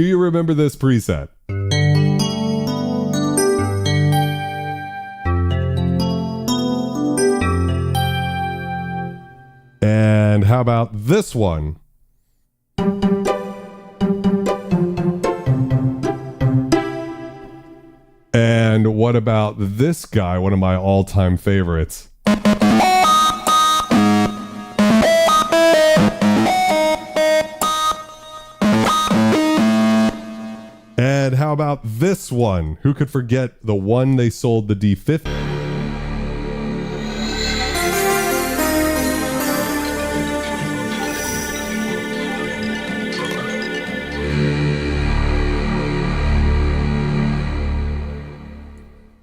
Do you remember this preset? And how about this one? And what about this guy, one of my all-time favorites? And how about this one? Who could forget the one they sold the D-50?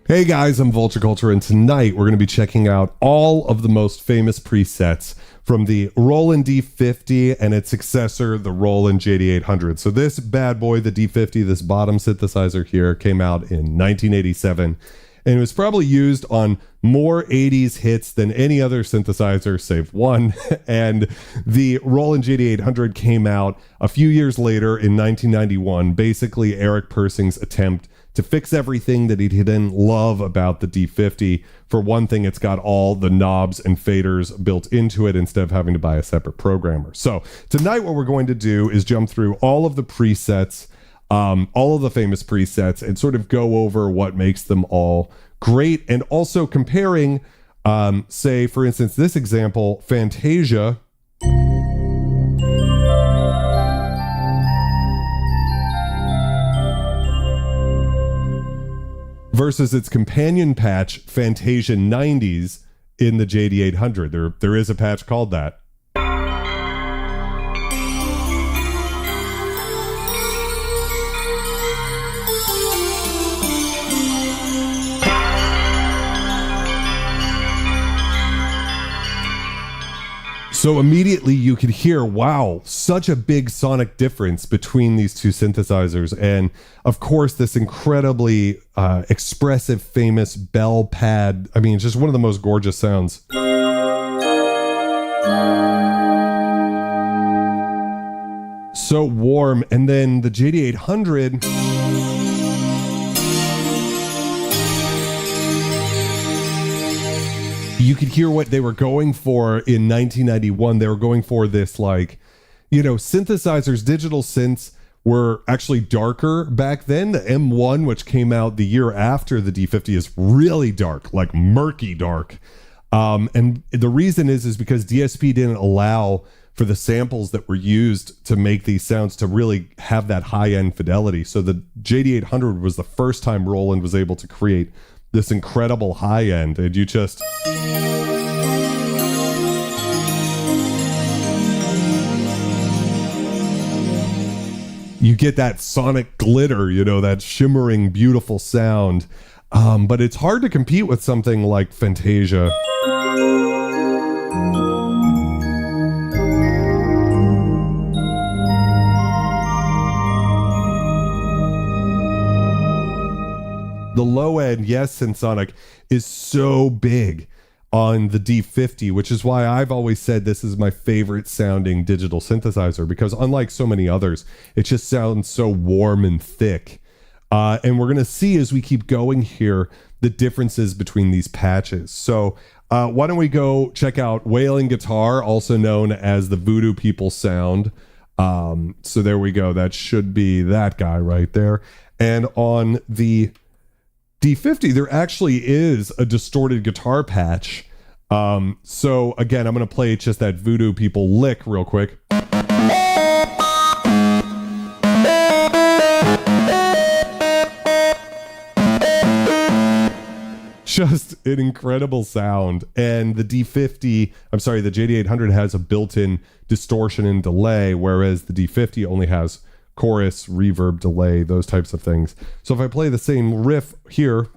Hey guys, I'm Vulture Culture, and tonight we're going to be checking out all of the most famous presets from the Roland D-50 and its successor, the Roland JD-800. So this bad boy, the D-50, this bottom synthesizer here, came out in 1987, and it was probably used on more 80s hits than any other synthesizer, save one. And the Roland JD-800 came out a few years later in 1991, basically Eric Persing's attempt to fix everything that he didn't love about the D-50. For one thing, it's got all the knobs and faders built into it instead of having to buy a separate programmer. So tonight what we're going to do is jump through all of the presets, all of the famous presets, and sort of go over what makes them all great, and also comparing, say, for instance, this example, Fantasia, versus its companion patch, Fantasia 90s, in the JD-800. There is a patch called that. So immediately you could hear, wow, such a big sonic difference between these two synthesizers. And of course, this incredibly expressive, famous bell pad. I mean, it's just one of the most gorgeous sounds. So warm. And then the JD-800... you could hear what they were going for in 1991. They were going for this, like, you know, synthesizers, digital synths were actually darker back then. The M1, which came out the year after the D-50, is really dark, like murky dark. And the reason is because DSP didn't allow for the samples that were used to make these sounds to really have that high-end fidelity. So the JD-800 was the first time Roland was able to create this incredible high end, and you just... you get that sonic glitter, you know, that shimmering, beautiful sound. But it's hard to compete with something like Fantasia. The low end, yes, Synsonic is so big on the D-50, which is why I've always said this is my favorite sounding digital synthesizer, because unlike so many others, it just sounds so warm and thick. And we're going to see as we keep going here the differences between these patches. So why don't we go check out Wailing guitar, also known as the Voodoo People sound. So there we go. That should be that guy right there. And on the D-50, there actually is a distorted guitar patch. So again, I'm going to play just that Voodoo People lick real quick. Just an incredible sound. And the D-50, I'm sorry, the JD-800 has a built-in distortion and delay, whereas the D-50 only has chorus, reverb, delay, those types of things. So if I play the same riff here,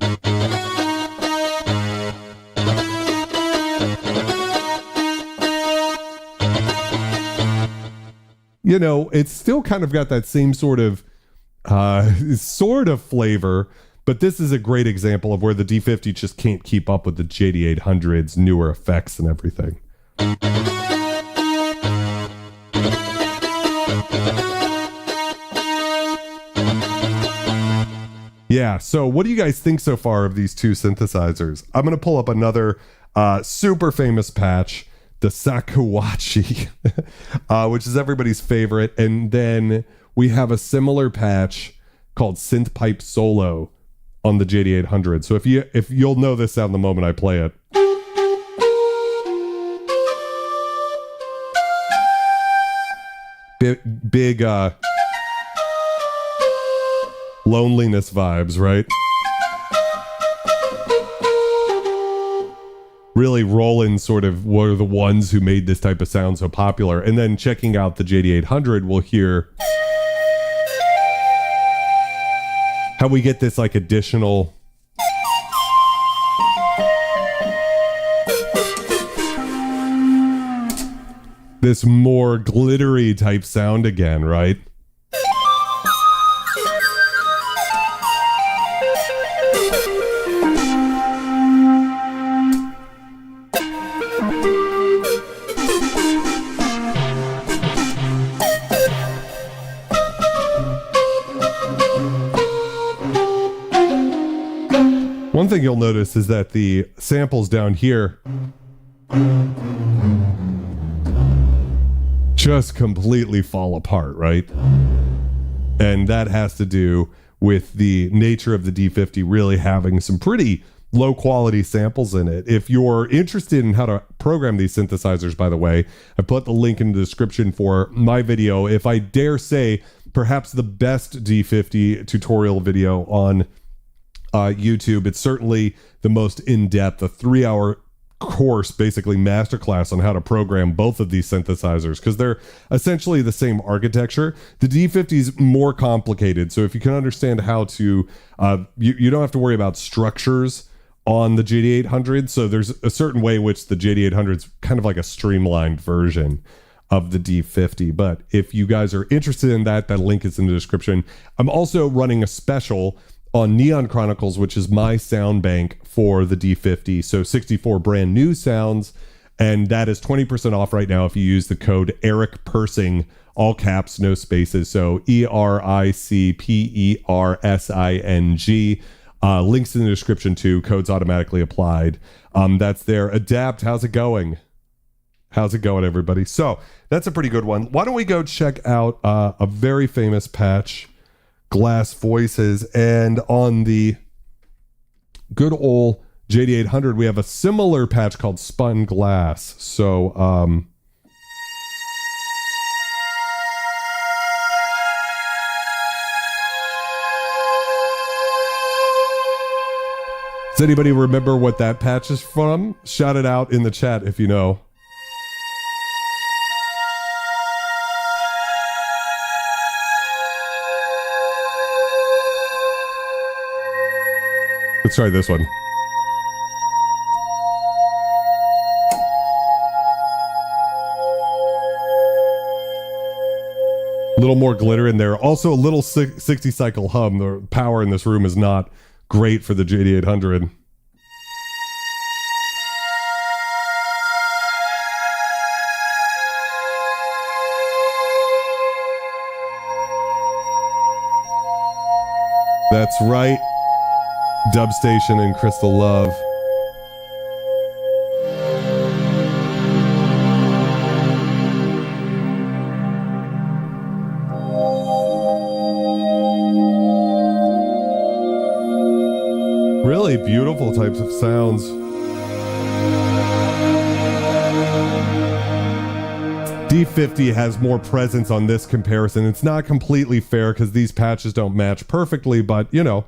you know, it's still kind of got that same sort of flavor, but this is a great example of where the D-50 just can't keep up with the JD-800's newer effects and everything. Yeah, so what do you guys think so far of these two synthesizers? I'm going to pull up another super famous patch, the Shakuhachi, which is everybody's favorite. And then we have a similar patch called Synthpipe Solo on the JD-800. So if you'll know this sound the moment I play it. Big loneliness vibes, right? Really, Roland sort of were the ones who made this type of sound so popular. And then checking out the JD-800, we'll hear how we get this like additional this more glittery type sound again, right? One thing you'll notice is that the samples down here just completely fall apart, right? And that has to do with the nature of the D-50 really having some pretty low quality samples in it. If you're interested in how to program these synthesizers, by the way, I put the link in the description for my video. If I dare say, perhaps the best D-50 tutorial video on YouTube. It's certainly the most in-depth, a 3-hour course, basically masterclass on how to program both of these synthesizers, because they're essentially the same architecture. The D-50 is more complicated, so if you can understand how to, you don't have to worry about structures on the JD-800, so there's a certain way in which the JD-800 is kind of like a streamlined version of the D-50. But if you guys are interested in that, that link is in the description. I'm also running a special on Neon Chronicles, which is my sound bank for the D-50. So 64 brand new sounds, and that is 20% off right now if you use the code Eric Persing, all caps, no spaces. So ERICPERSING. Links in the description too. Codes automatically applied. That's there. Adapt. How's it going? How's it going, everybody? So that's a pretty good one. Why don't we go check out a very famous patch, Glass Voices, and on the good old JD-800 we have a similar patch called Spun Glass. So does anybody remember what that patch is from? Shout it out in the chat if you know. Let's try this one. A little more glitter in there. Also a little 60 cycle hum. The power in this room is not great for the JD-800. That's right. Dub Station and Crystal Love. Really beautiful types of sounds. D-50 has more presence on this comparison. It's not completely fair because these patches don't match perfectly, but you know.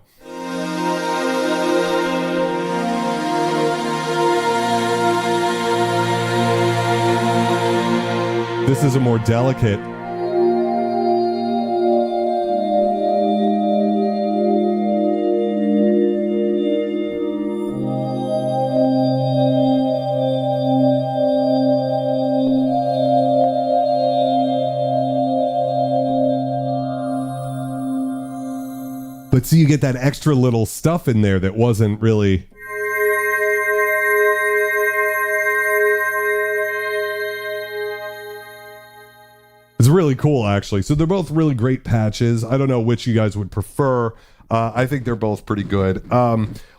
This is a more delicate. But see, you get that extra little stuff in there that wasn't really. It's really cool, actually. So they're both really great patches. I don't know which you guys would prefer. I think they're both pretty good.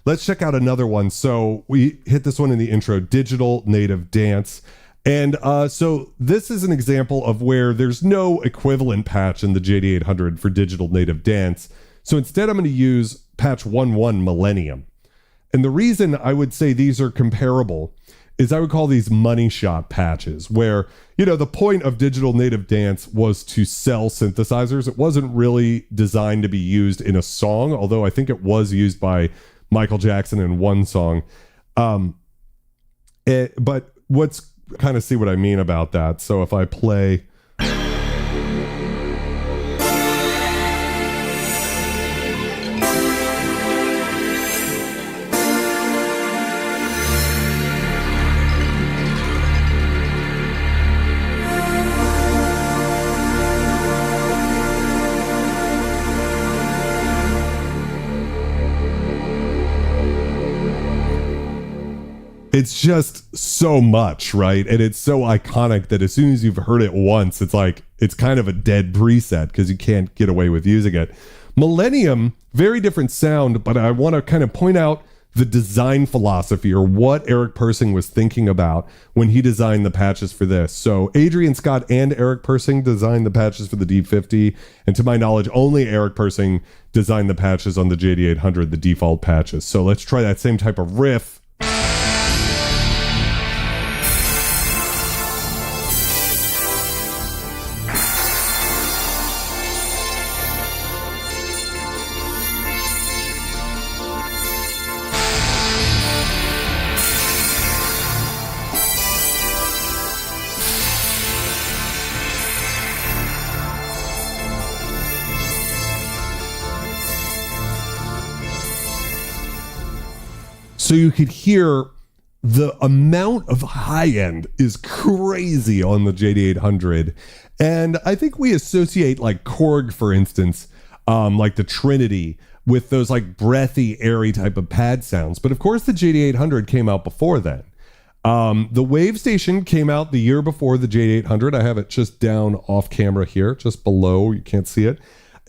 Let's check out another one. So we hit this one in the intro, Digital Native Dance. And so this is an example of where there's no equivalent patch in the JD-800 for Digital Native Dance. So instead, I'm going to use patch 1.1 Millennium. And the reason I would say these are comparable is I would call these money shot patches where, you know, the point of Digital Native Dance was to sell synthesizers. It wasn't really designed to be used in a song, although I think it was used by Michael Jackson in one song. But what's kind of see what I mean about that. So if I play... It's just so much, right? And it's so iconic that as soon as you've heard it once, it's like, it's kind of a dead preset because you can't get away with using it. Millennium, very different sound, but I want to kind of point out the design philosophy or what Eric Persing was thinking about when he designed the patches for this. So Adrian Scott and Eric Persing designed the patches for the D-50. And to my knowledge, only Eric Persing designed the patches on the JD-800, the default patches. So let's try that same type of riff. So you could hear the amount of high end is crazy on the JD-800. And I think we associate like Korg, for instance, like the Trinity with those like breathy, airy type of pad sounds. But of course the JD-800 came out before then. The Wave Station came out the year before the JD-800. I have it just down off camera here, just below. You can't see it.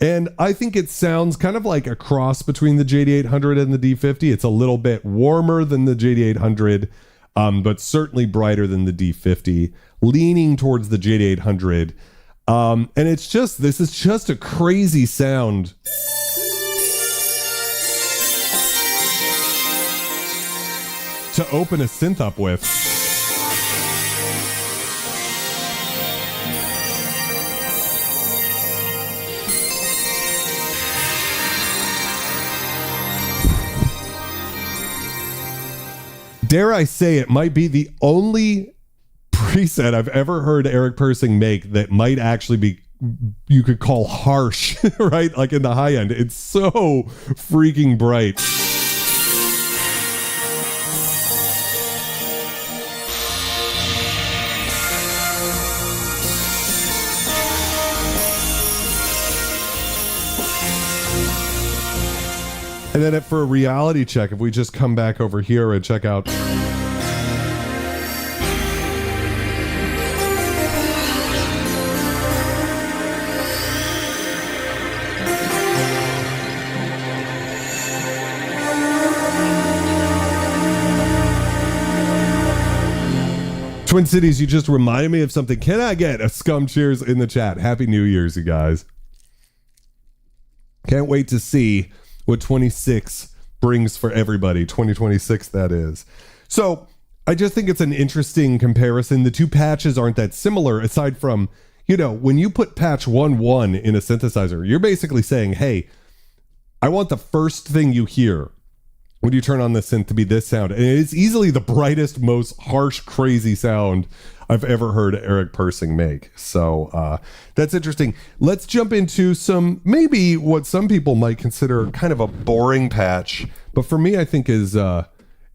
And I think it sounds kind of like a cross between the JD-800 and the D-50. It's a little bit warmer than the JD-800, but certainly brighter than the D-50, leaning towards the JD-800. And it's just, this is just a crazy sound. To open a synth up with. Dare I say it might be the only preset I've ever heard Eric Persing make that might actually be, you could call harsh, right? Like in the high end. It's so freaking bright. And then for a reality check, if we just come back over here and check out. Twin Cities, you just reminded me of something. Can I get a scum cheers in the chat? Happy New Year's, you guys. Can't wait to see what 26 brings for everybody. 2026, that is. So I just think it's an interesting comparison. The two patches aren't that similar, aside from, you know, when you put patch 1.1 in a synthesizer, you're basically saying, hey, I want the first thing you hear when you turn on the synth to be this sound. And it's easily the brightest, most harsh, crazy sound I've ever heard Eric Persing make. So that's interesting. Let's jump into some, maybe what some people might consider kind of a boring patch, but for me, I think is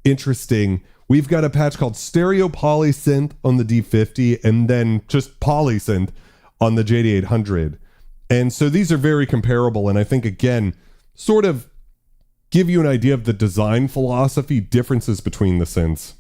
interesting. We've got a patch called Stereo Polysynth on the D-50 and then just Polysynth on the JD-800. And so these are very comparable. And I think, again, sort of give you an idea of the design philosophy differences between the synths.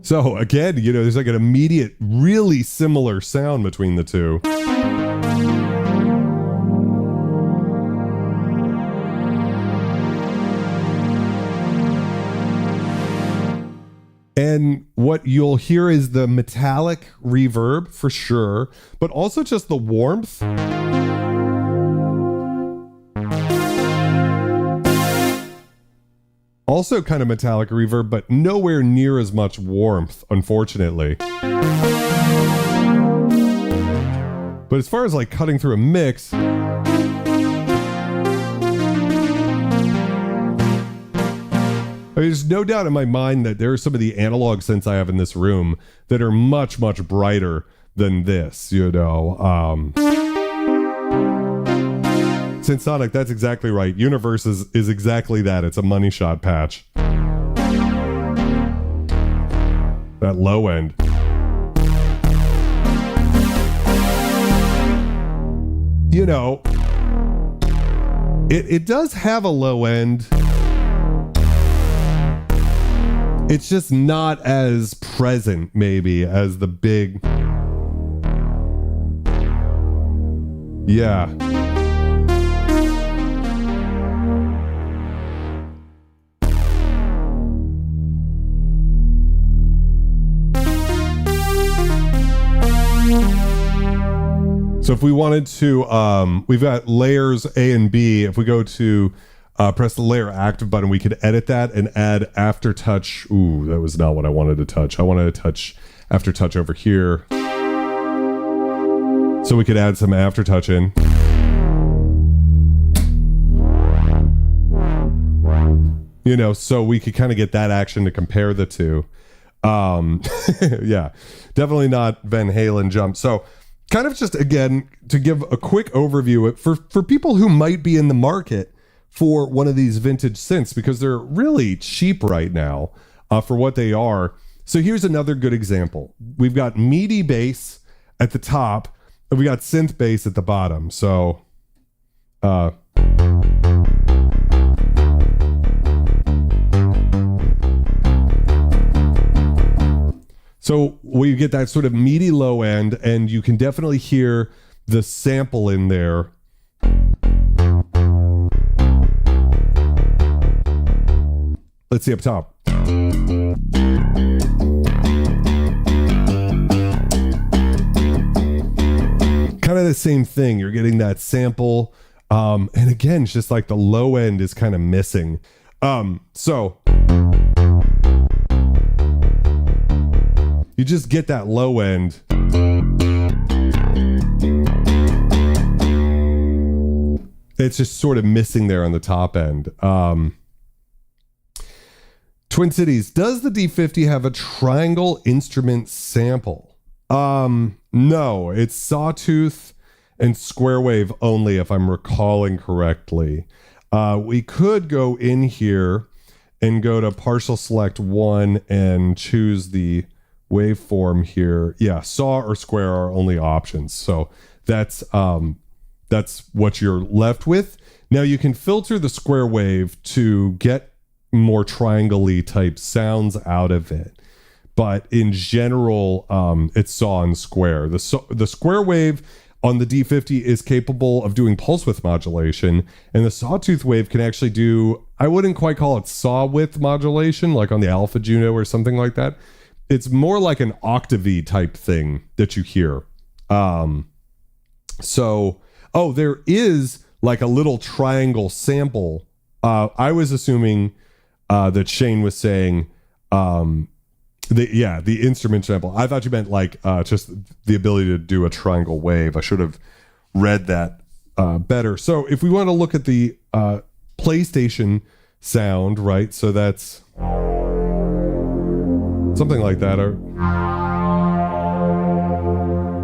So again, there's like an immediate, really similar sound between the two. And what you'll hear is the metallic reverb for sure, but also just the warmth. Also kind of metallic reverb, but nowhere near as much warmth, unfortunately. But as far as like cutting through a mix, there's no doubt in my mind that there are some of the analog synths I have in this room that are much, much brighter than this, Synthsonic, that's exactly right. Universe is exactly that. It's a money shot patch. That low end. It does have a low end. It's just not as present, maybe, as the big... Yeah. So if we wanted to, we've got layers A and B. If we go to press the layer active button, we could edit that and add aftertouch. Ooh, that was not what I wanted to touch. I wanted to touch aftertouch over here. So we could add some aftertouch in. So we could kind of get that action to compare the two. Yeah, definitely not Van Halen jump. So kind of just, again, to give a quick overview for people who might be in the market for one of these vintage synths, because they're really cheap right now for what they are. So here's another good example. We've got Meaty bass at the top, and we got synth bass at the bottom. So so we get that sort of meaty low end, and you can definitely hear the sample in there. Let's see up top. Kind of the same thing. You're getting that sample. And again, it's just like the low end is kind of missing. So you just get that low end. It's just sort of missing there on the top end. Twin Cities, does the D-50 have a triangle instrument sample? No, it's sawtooth and square wave only, if I'm recalling correctly. We could go in here and go to partial select 1 and choose the waveform here. Yeah, saw or square are only options. So that's what you're left with. Now you can filter the square wave to get more triangle-y type sounds out of it. But in general, it's saw and square. The square wave on the D-50 is capable of doing pulse width modulation, and the sawtooth wave can actually do, I wouldn't quite call it saw width modulation, like on the Alpha Juno or something like that. It's more like an octavy type thing that you hear. There is like a little triangle sample. I was assuming that Shane was saying, the instrument sample. I thought you meant like just the ability to do a triangle wave. I should have read that better. So if we want to look at the PlayStation sound, right? So that's something like that. Or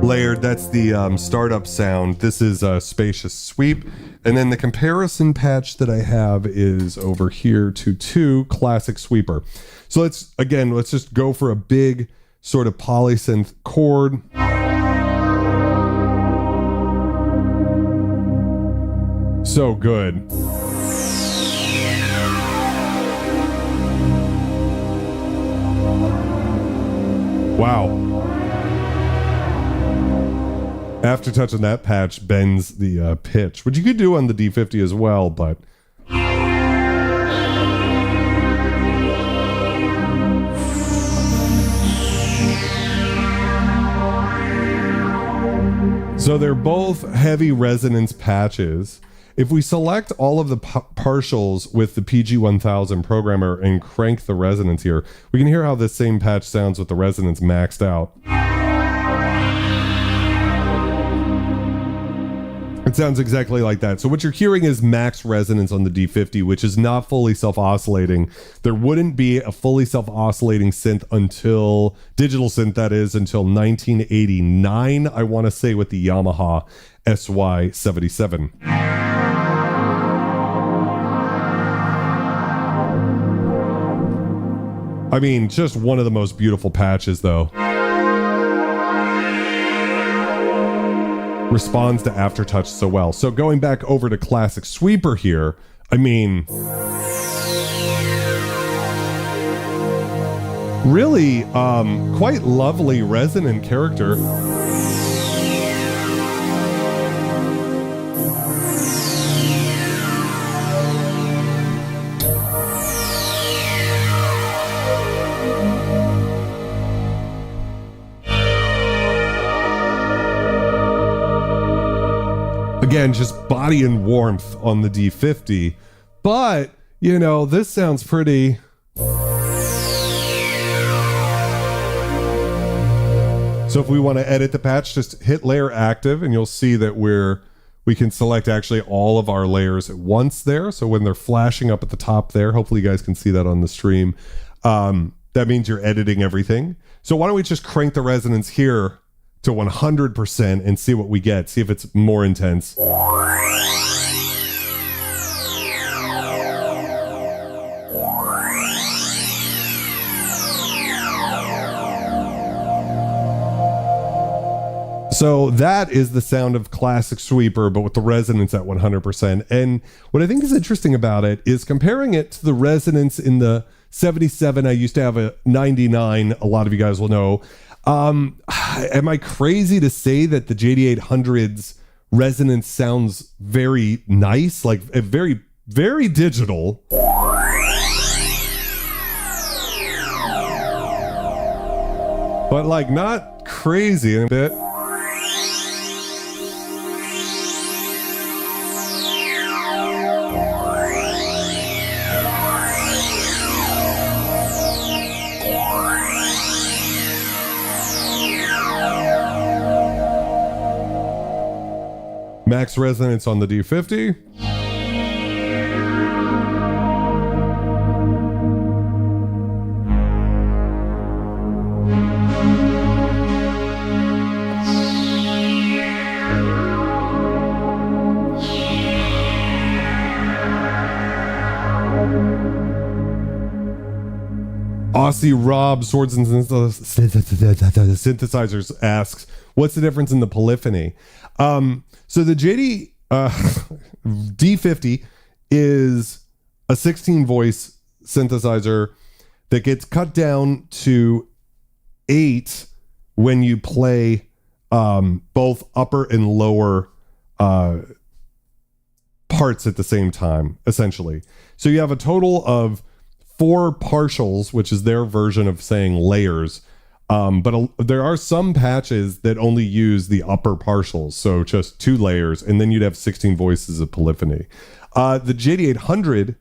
layered, that's the startup sound. This is a Spacious sweep. And then the comparison patch that I have is over here to 2 classic sweeper. So let's just go for a big sort of polysynth chord. So good. Aftertouch on that patch bends the pitch, which you could do on the D-50 as well, but... So they're both heavy resonance patches. If we select all of the partials with the PG-1000 programmer and crank the resonance here, we can hear how this same patch sounds with the resonance maxed out. It sounds exactly like that. So what you're hearing is max resonance on the D-50, which is not fully self-oscillating. There wouldn't be a fully self-oscillating synth until, digital synth that is, until 1989, I want to say, with the Yamaha SY-77. I mean, just one of the most beautiful patches, though. Responds to Aftertouch so well. So going back over to Classic Sweeper here, I mean, really quite lovely resonant character. Again, just body and warmth on the D-50, but, you know, this sounds pretty... So if we want to edit the patch, just hit layer active and you'll see that we can select actually all of our layers at once there. So when they're flashing up at the top there, hopefully you guys can see that on the stream. That means you're editing everything. So why don't we just crank the resonance here to 100% and see what we get. See if it's more intense. So that is the sound of Classic Sweeper, but with the resonance at 100%. And what I think is interesting about it is comparing it to the resonance in the 77. I used to have a 99. A lot of you guys will know. Am I crazy to say that the JD-800's resonance sounds very nice, like very, very digital? But like not crazy in a bit. Max resonance on the D-50. Aussie Rob, Swords and Synthesizers asks, what's the difference in the polyphony? So the D-50 is a 16 voice synthesizer that gets cut down to 8 when you play both upper and lower parts at the same time, essentially. So you have a total of 4 partials, which is their version of saying layers. But there are some patches that only use the upper partials, so just 2 layers, and then you'd have 16 voices of polyphony. The JD-800,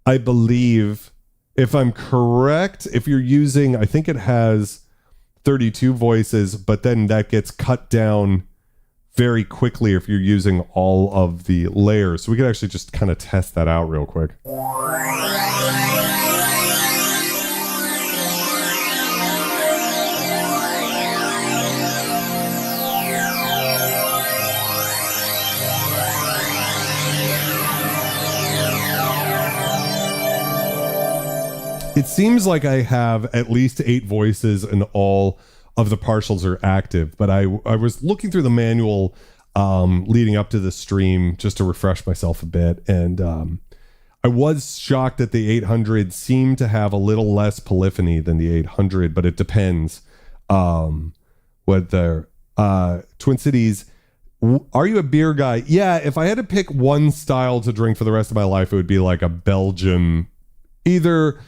I believe, if I'm correct, if you're using, I think it has 32 voices, but then that gets cut down very quickly if you're using all of the layers. So we could actually just kind of test that out real quick. It seems like I have at least 8 voices and all of the partials are active, but I was looking through the manual leading up to the stream just to refresh myself a bit, and I was shocked that the 800 seemed to have a little less polyphony than the 800, but it depends what their Twin Cities, are you a beer guy? Yeah, if I had to pick one style to drink for the rest of my life, it would be like a Belgian, either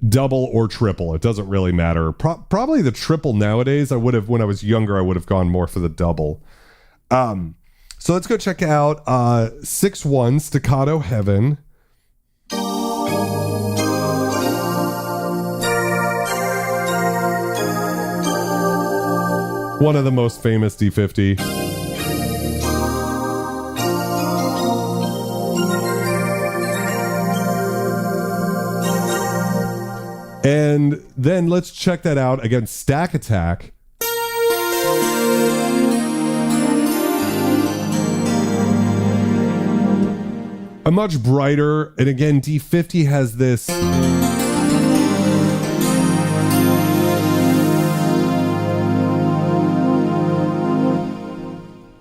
double or triple. It doesn't really matter. Probably the triple nowadays. When I was younger, I would have gone more for the double. So let's go check out 6-1 Staccato Heaven. One of the most famous D-50. And then let's check that out against Stack Attack. A much brighter, and again, D-50 has this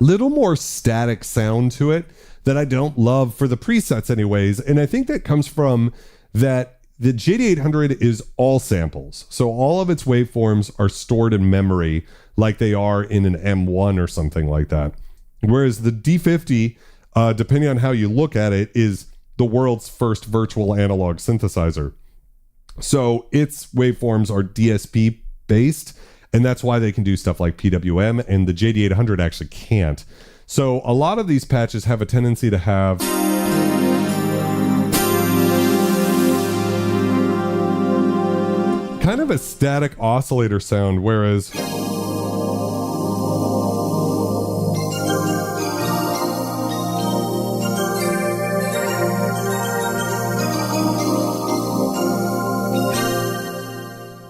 little more static sound to it that I don't love for the presets anyways. And I think that comes from that the JD-800 is all samples. So all of its waveforms are stored in memory like they are in an M1 or something like that. Whereas the D-50, depending on how you look at it, is the world's first virtual analog synthesizer. So its waveforms are DSP based, and that's why they can do stuff like PWM, and the JD-800 actually can't. So a lot of these patches have a tendency to have kind of a static oscillator sound, whereas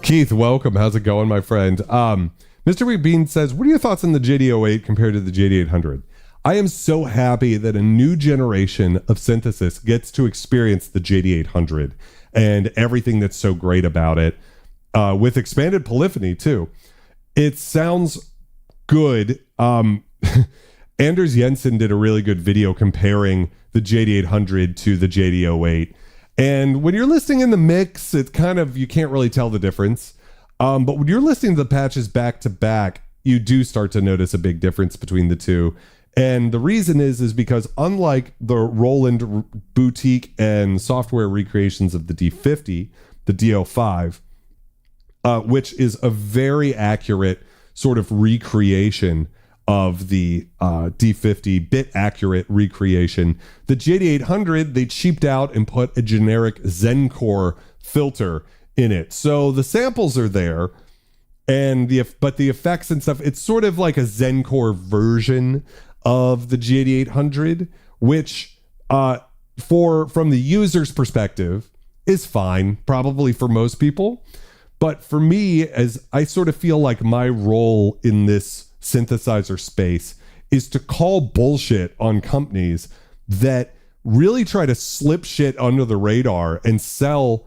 Keith, welcome. How's it going, my friend? Mr. Bean says, what are your thoughts on the JD-800 compared to the JD-800? I am so happy that a new generation of synthesis gets to experience the JD-800 and everything that's so great about it, with expanded polyphony too. It sounds good. Anders Jensen did a really good video comparing the JD-800 to the JD-800. And when you're listening in the mix, it's kind of, you can't really tell the difference. But when you're listening to the patches back to back, you do start to notice a big difference between the two. And the reason is because unlike the Roland boutique and software recreations of the D-50, the D-05, which is a very accurate sort of recreation of the D-50, bit accurate recreation. The JD-800, they cheaped out and put a generic Zencore filter in it. So the samples are there, and but the effects and stuff, it's sort of like a Zencore version of the JD-800, which from the user's perspective is fine, probably for most people. But for me, as I sort of feel like my role in this synthesizer space is to call bullshit on companies that really try to slip shit under the radar and sell,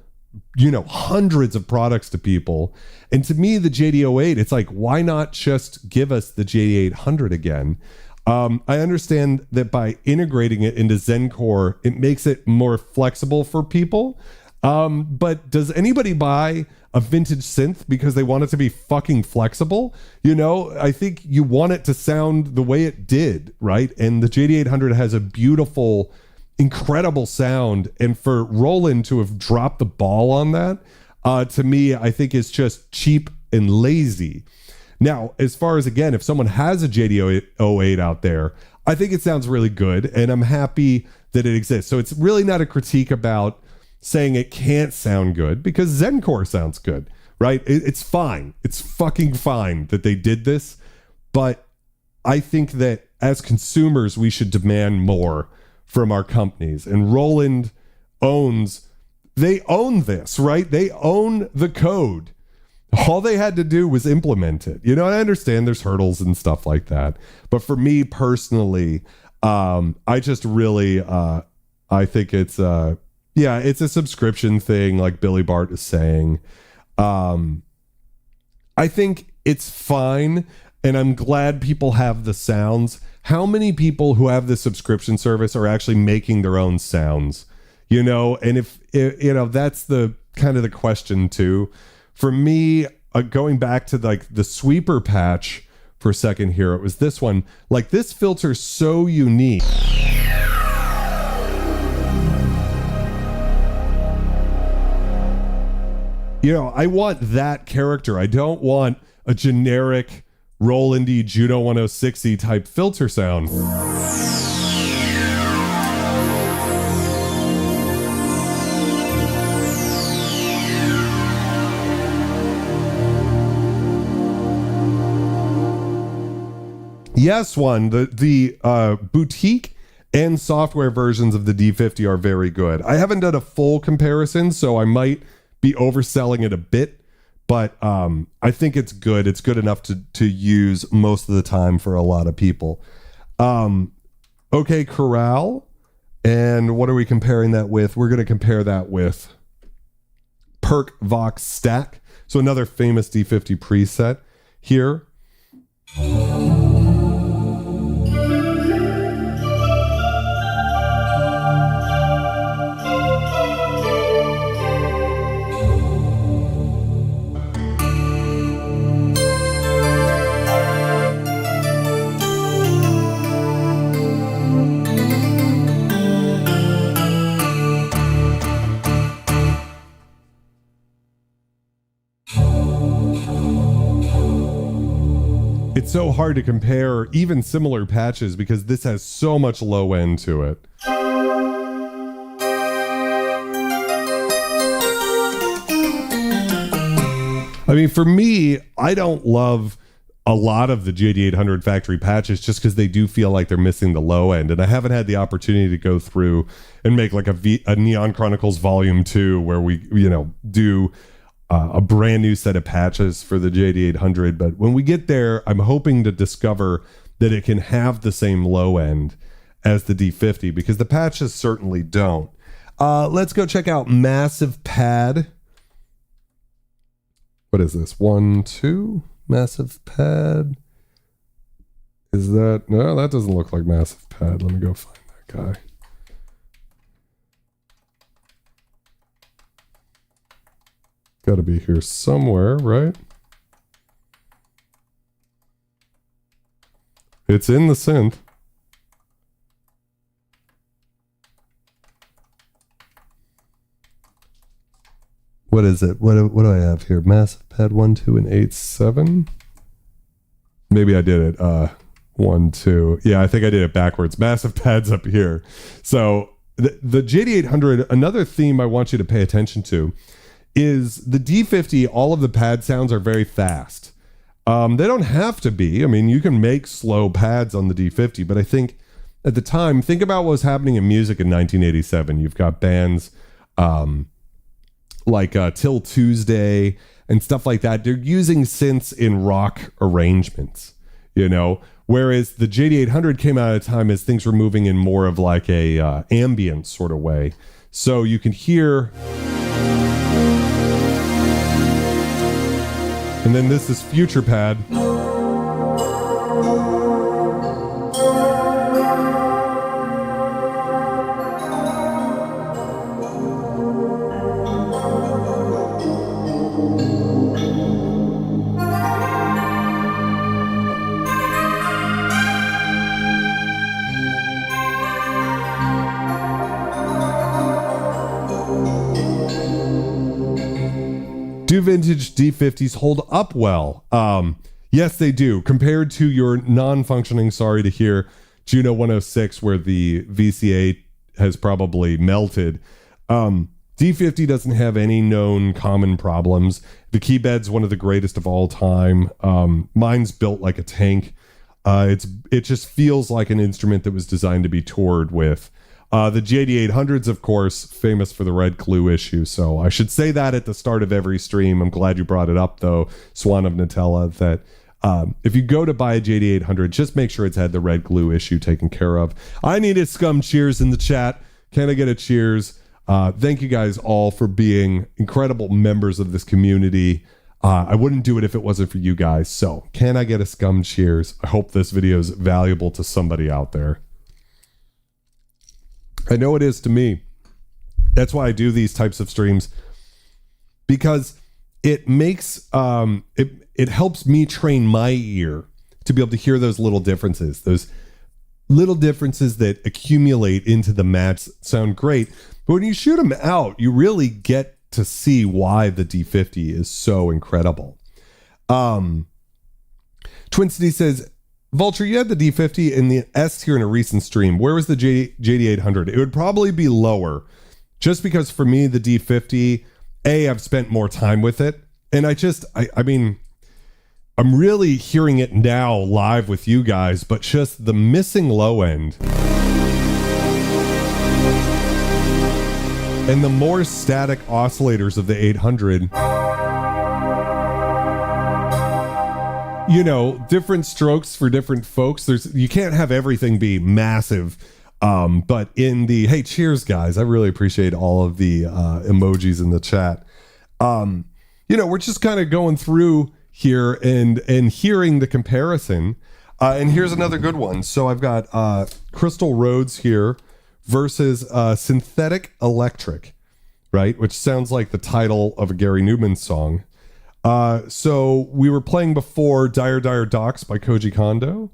hundreds of products to people. And to me, the JD-08, it's like, why not just give us the JD-800 again? I understand that by integrating it into Zencore, it makes it more flexible for people. But does anybody buy a vintage synth because they want it to be fucking flexible? I think you want it to sound the way it did, right? And the JD-800 has a beautiful, incredible sound. And for Roland to have dropped the ball on that, to me, I think is just cheap and lazy. Now, as far as, again, if someone has a JD-08 out there, I think it sounds really good, and I'm happy that it exists. So it's really not a critique about saying it can't sound good, because Zencore sounds good, right? It's fine. It's fucking fine that they did this. But I think that as consumers, we should demand more from our companies. And Roland they own this, right? They own the code. All they had to do was implement it. And I understand there's hurdles and stuff like that. But for me personally, I just really, I think it's, it's a subscription thing, like Billy Bart is saying. I think it's fine, and I'm glad people have the sounds. How many people who have the subscription service are actually making their own sounds? And if that's the kind of the question too. For me, going back to like the sweeper patch for a second here. It was this one. Like, this filter's so unique. You know, I want that character. I don't want a generic Roland D Juno 1060 type filter sound. Yes, one. The boutique and software versions of the D-50 are very good. I haven't done a full comparison, so I might be overselling it a bit, but I think it's good. It's good enough to use most of the time for a lot of people. Okay, Chorale. And what are we comparing that with? We're going to compare that with Perk Vox Stack. So another famous D-50 preset here. It's so hard to compare even similar patches because this has so much low end to it. I mean, for me, I don't love a lot of the JD-800 factory patches just because they do feel like they're missing the low end. And I haven't had the opportunity to go through and make like a Neon Chronicles Volume 2 where we, do a brand new set of patches for the JD-800. But when we get there, I'm hoping to discover that it can have the same low end as the D-50 because the patches certainly don't. Let's go check out Massive Pad. What is this? 1, 2, Massive Pad. Is that, no, that doesn't look like Massive Pad. Let me go find that guy. Got to be here somewhere, right? It's in the synth. What is it? What do I have here? Massive Pad 1, 2, and 8, 7. Maybe I did it. 1, 2. Yeah, I think I did it backwards. Massive Pad's up here. So the JD-800. Another theme I want you to pay attention to is the D-50. All of the pad sounds are very fast. They don't have to be. I mean, you can make slow pads on the D-50, but I think at the time, think about what was happening in music in 1987. You've got bands like Till Tuesday and stuff like that. They're using synths in rock arrangements, whereas the JD-800 came out at a time as things were moving in more of like a ambient sort of way. So you can hear... And then this is Future Pad. Do vintage D-50s hold up well? Yes, they do. Compared to your non-functioning, sorry to hear, Juno 106, where the VCA has probably melted. D-50 doesn't have any known common problems. The key bed's one of the greatest of all time. Mine's built like a tank. It just feels like an instrument that was designed to be toured with. The JD-800's, of course, famous for the red glue issue. So I should say that at the start of every stream. I'm glad you brought it up, though, Swan of Nutella, that if you go to buy a JD-800, just make sure it's had the red glue issue taken care of. I need a scum cheers in the chat. Can I get a cheers? Thank you guys all for being incredible members of this community. I wouldn't do it if it wasn't for you guys. So can I get a scum cheers? I hope this video is valuable to somebody out there. I know it is to me. That's why I do these types of streams, because it makes it helps me train my ear to be able to hear those little differences that accumulate into the match sound great. But when you shoot them out, you really get to see why the D-50 is so incredible. Twin City says, Vulture, you had the D-50 in the S tier in a recent stream. Where was the JD-800? It would probably be lower, just because for me, the D-50, I've spent more time with it. And I mean, I'm really hearing it now live with you guys, but just the missing low end and the more static oscillators of the 800, you know, different strokes for different folks. You can't have everything be massive. But in the, hey, cheers guys. I really appreciate all of the emojis in the chat. You know, we're just kind of going through here and hearing the comparison. And here's another good one. So I've got Crystal Rhodes here versus Synthetic Electric, right? Which sounds like the title of a Gary Newman song. So we were playing before Dire Dire Docks by Koji Kondo.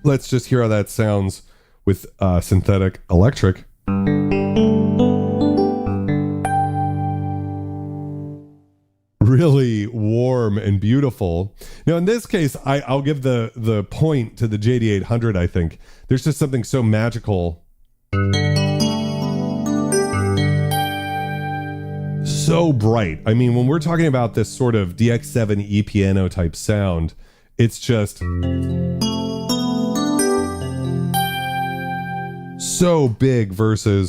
Let's just hear how that sounds with Synthetic Electric. Really warm and beautiful. Now, in this case, I'll give the point to the JD-800, I think. There's just something so magical. So bright. I mean, when we're talking about this sort of DX7 E-piano type sound, it's just so big versus...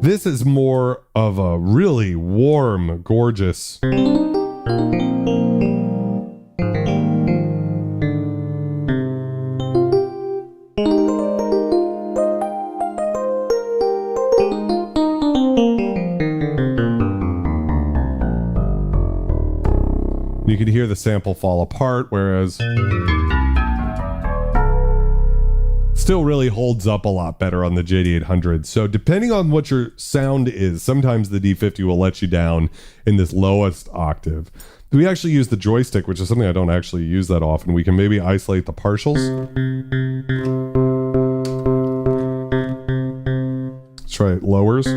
This is more of a really warm, gorgeous... You can hear the sample fall apart, whereas still really holds up a lot better on the JD-800. So depending on what your sound is, sometimes the D-50 will let you down in this lowest octave. We actually use the joystick, which is something I don't actually use that often. We can maybe isolate the partials. Let's try it lowers.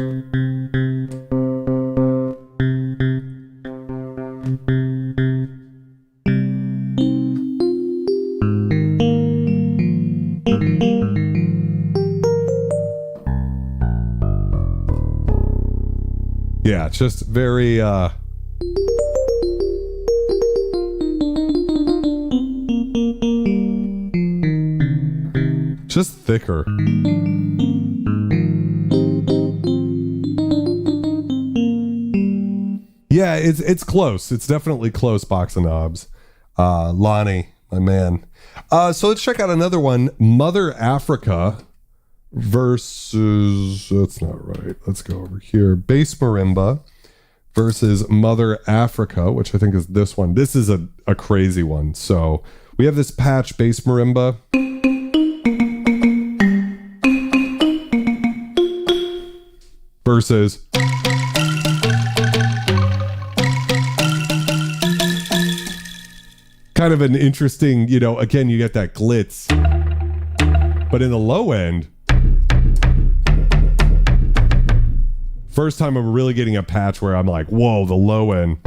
Yeah, it's just very just thicker. Yeah, it's close. It's definitely close, Box of Knobs. Lonnie, my man. So let's check out another one. Mother Africa versus, that's not right. Let's go over here. Bass Marimba versus Mother Africa, which I think is this one. This is a crazy one. So we have this patch Bass Marimba. Versus kind of an interesting, you know, again, you get that glitz. But in the low end, first time I'm really getting a patch where I'm like, whoa, the low end.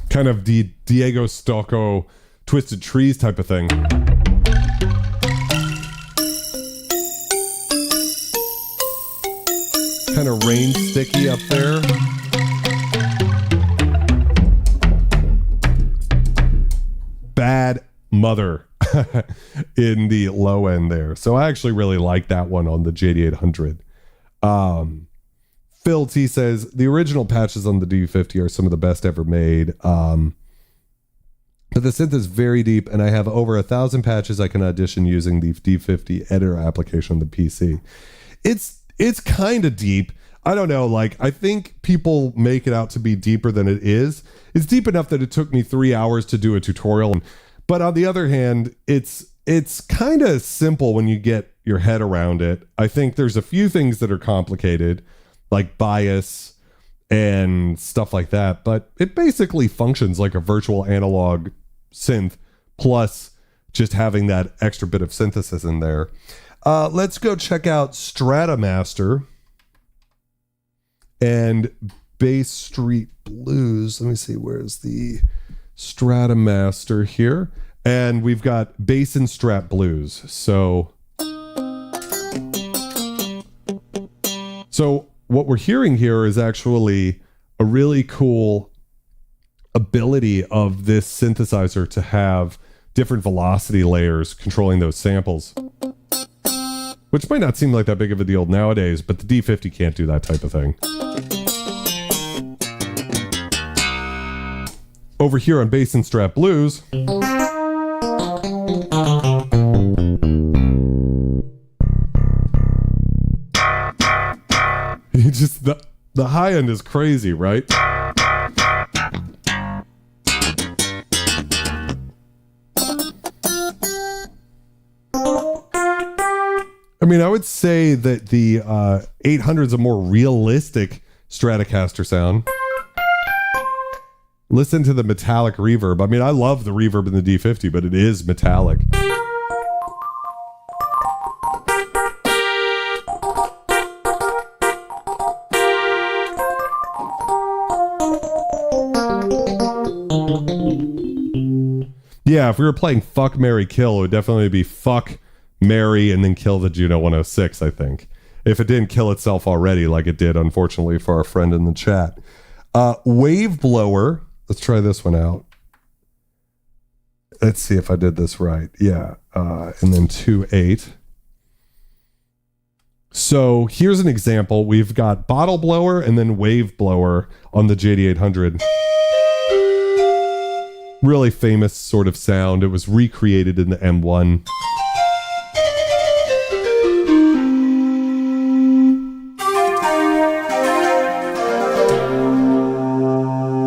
Kind of Diego Stocco Twisted Trees type of thing. Kind of rain sticky up there. Bad Mother in the low end there. So I actually really like that one on the JD-800. Phil T says, the original patches on the D-50 are some of the best ever made. But the synth is very deep, and I have over 1,000 patches I can audition using the D-50 editor application on the PC. It's kind of deep. I don't know. Like, I think people make it out to be deeper than it is. It's deep enough that it took me 3 hours to do a tutorial. But on the other hand, it's kind of simple when you get your head around it. I think there's a few things that are complicated, like bias and stuff like that. But it basically functions like a virtual analog synth, plus just having that extra bit of synthesis in there. Let's go check out Stratomaster and Bass Street Blues. Let me see, where's the Stratomaster here? And we've got Bass and Strat Blues. So what we're hearing here is actually a really cool ability of this synthesizer to have different velocity layers controlling those samples, which might not seem like that big of a deal nowadays, but the D-50 can't do that type of thing. Over here on Bass and Strat Blues, you just the high end is crazy, right? I mean, I would say that the 800 is a more realistic Stratocaster sound. Listen to the metallic reverb. I mean, I love the reverb in the D-50, but it is metallic. Yeah, if we were playing Fuck, Marry, Kill, it would definitely be Fuck, Marry, and then kill the Juno 106, I think. If it didn't kill itself already, like it did, unfortunately, for our friend in the chat. Wave Blower. Let's try this one out. Let's see if I did this right. Yeah. And then 2.8. So here's an example. We've got Bottle Blower and then Wave Blower on the JD-800. Really famous sort of sound. It was recreated in the M1.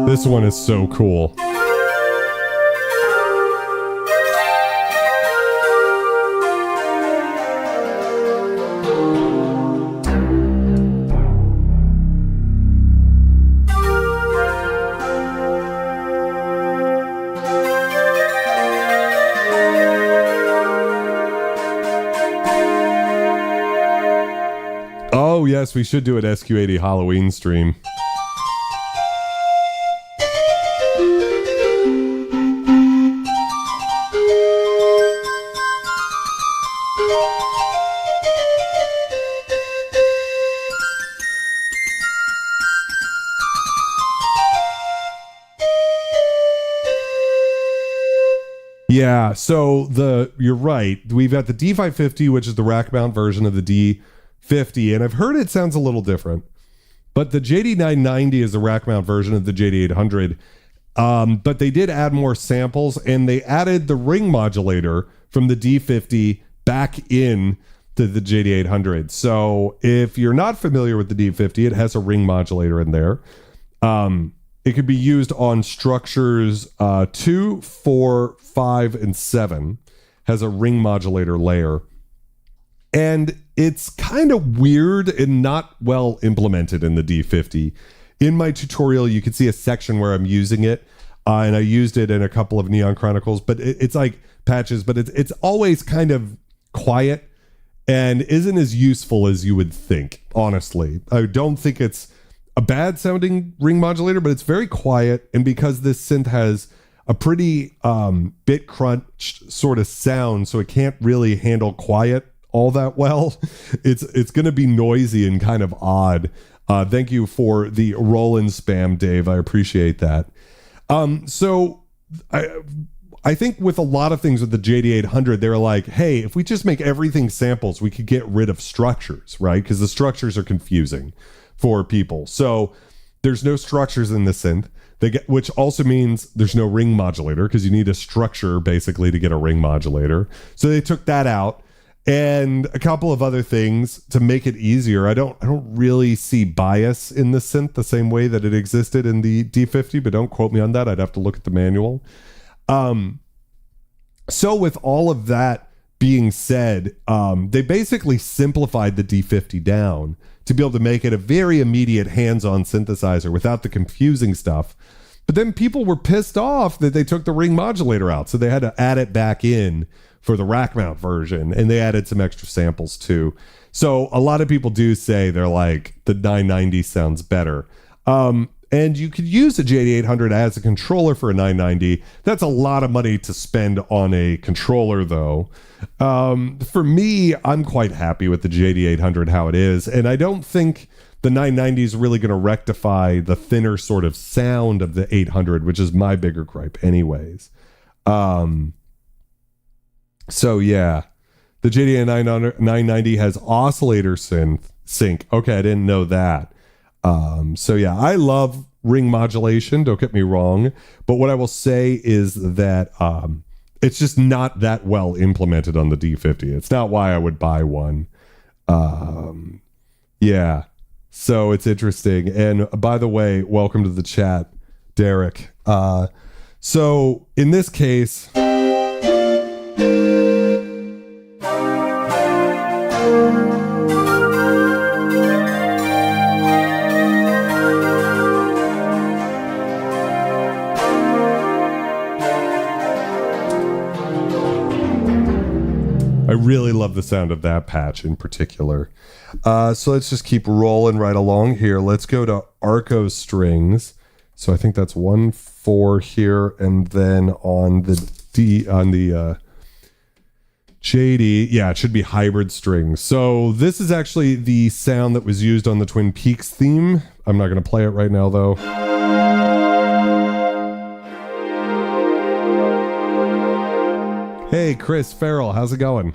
This one is so cool. Oh, yes, we should do an SQ80 Halloween stream. Yeah, so you're right. We've got the D550, which is the rack mount version of the D50, and I've heard it sounds a little different. But the JD-990 is the rack mount version of the JD-800. But they did add more samples, and they added the ring modulator from the D50 back in to the JD-800. So if you're not familiar with the D50, it has a ring modulator in there. It could be used on structures 2, 4, 5, and 7. Has a ring modulator layer. And it's kind of weird and not well implemented in the D50. In my tutorial, you can see a section where I'm using it. And I used it in a couple of Neon Chronicles. But it's like patches. But it's always kind of quiet and isn't as useful as you would think, honestly. I don't think it's a bad sounding ring modulator, but it's very quiet. And because this synth has a pretty bit crunch sort of sound, so it can't really handle quiet all that well, it's going to be noisy and kind of odd. Thank you for the Roland spam, Dave. I appreciate that. So I think with a lot of things with the JD-800, they're like, hey, if we just make everything samples, we could get rid of structures, right? Because the structures are confusing for people. So there's no structures in the synth, which also means there's no ring modulator because you need a structure basically to get a ring modulator. So they took that out. And a couple of other things to make it easier. I don't really see bias in the synth the same way that it existed in the D-50, but don't quote me on that. I'd have to look at the manual. So with all of that being said, they basically simplified the D-50 down to be able to make it a very immediate hands-on synthesizer without the confusing stuff. But then people were pissed off that they took the ring modulator out, so they had to add it back in for the rack mount version, and they added some extra samples too. So a lot of people do say they're like, the 990 sounds better. And you could use a JD-800 as a controller for a 990. That's a lot of money to spend on a controller though. For me, I'm quite happy with the JD-800 how it is, and I don't think the 990 is really going to rectify the thinner sort of sound of the 800, which is my bigger gripe anyways. So yeah, the JD-990 has oscillator sync. Okay, I didn't know that. So yeah, I love ring modulation, don't get me wrong, but what I will say is that it's just not that well implemented on the D-50. It's not why I would buy one. Yeah, so it's interesting. And by the way, welcome to the chat, Derek. So in this case, I really love the sound of that patch in particular. So let's just keep rolling right along here. Let's go to Arco strings. So I think that's 1/4 here, and then on the JD, yeah, it should be hybrid strings. So this is actually the sound that was used on the Twin Peaks theme. I'm not going to play it right now though. Hey, Chris Farrell, how's it going?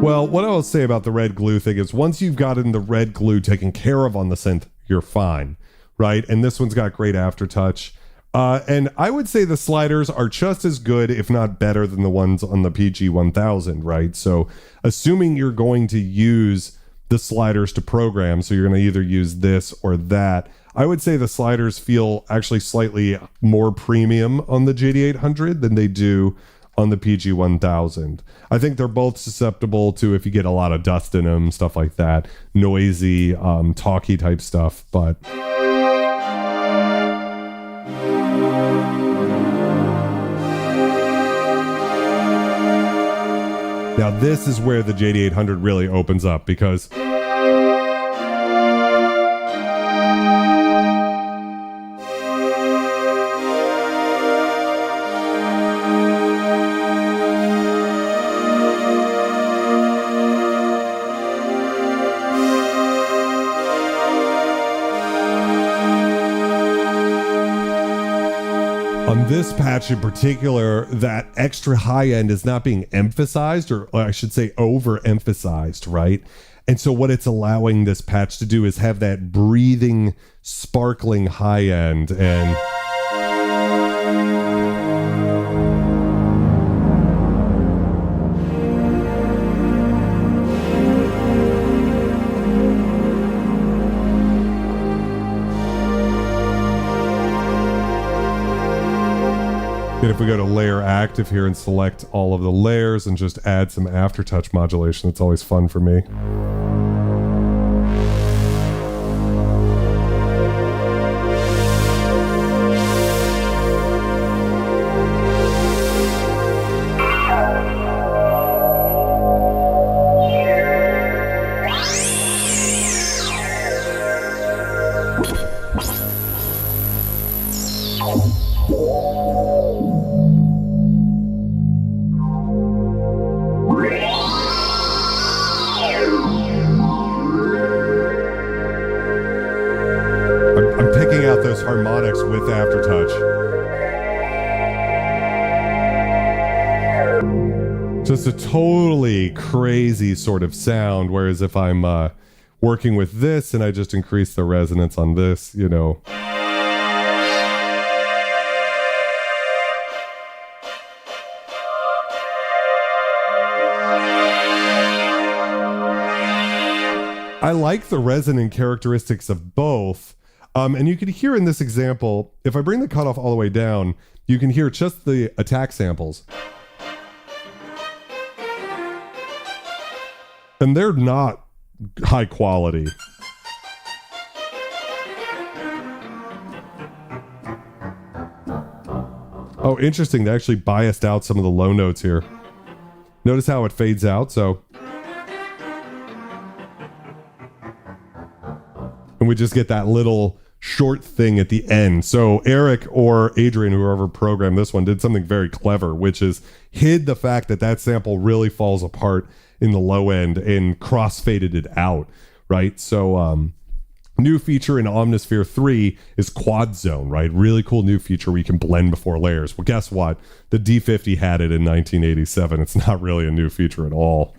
Well, what I will say about the red glue thing is once you've gotten the red glue taken care of on the synth, you're fine, right? And this one's got great aftertouch. And I would say the sliders are just as good, if not better, than the ones on the PG-1000, right? So assuming you're going to use the sliders to program, so you're going to either use this or that, I would say the sliders feel actually slightly more premium on the JD-800 than they do on the PG-1000. I think they're both susceptible to, if you get a lot of dust in them, stuff like that, noisy, talky type stuff, but now this is where the JD-800 really opens up, because on this patch in particular, that extra high end is not being emphasized, or I should say overemphasized, right? And so what it's allowing this patch to do is have that breathing, sparkling high end. And if we go to layer active here and select all of the layers and just add some aftertouch modulation, it's always fun for me. Just a totally crazy sort of sound. Whereas if I'm working with this and I just increase the resonance on this, you know. I like the resonant characteristics of both. And you can hear in this example, if I bring the cutoff all the way down, you can hear just the attack samples. And they're not high quality. Oh, interesting. They actually biased out some of the low notes here. Notice how it fades out, so. And we just get that little short thing at the end. So Eric or Adrian, whoever programmed this one, did something very clever, which is hid the fact that that sample really falls apart in the low end and cross-faded it out, right? So new feature in Atmosphere 3 is quad zone, right? Really cool new feature where you can blend before layers. Well, guess what? The D-50 had it in 1987. It's not really a new feature at all.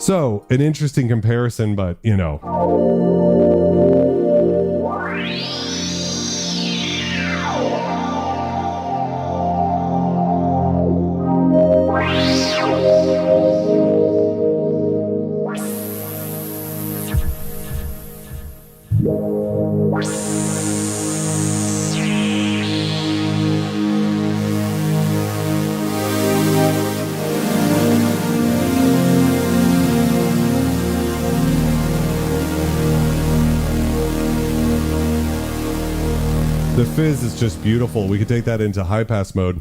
So, an interesting comparison, but, you know. The fizz is just beautiful. We could take that into high pass mode.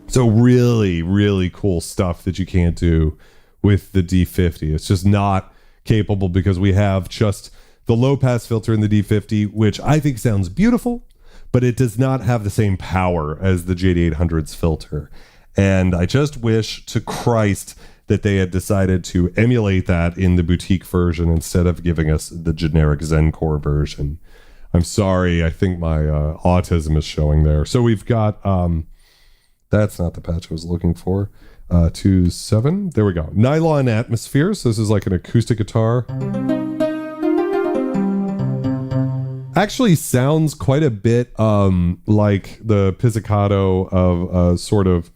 So really, really cool stuff that you can't do with the D-50. It's just not capable because we have just the low pass filter in the D-50, which I think sounds beautiful, but it does not have the same power as the JD-800's filter. And I just wish to Christ that they had decided to emulate that in the boutique version instead of giving us the generic Zencore version. I'm sorry, I think my autism is showing there. So we've got... that's not the patch I was looking for. 2.7. There we go. Nylon Atmosphere. So this is like an acoustic guitar. Actually sounds quite a bit like the pizzicato of sort of...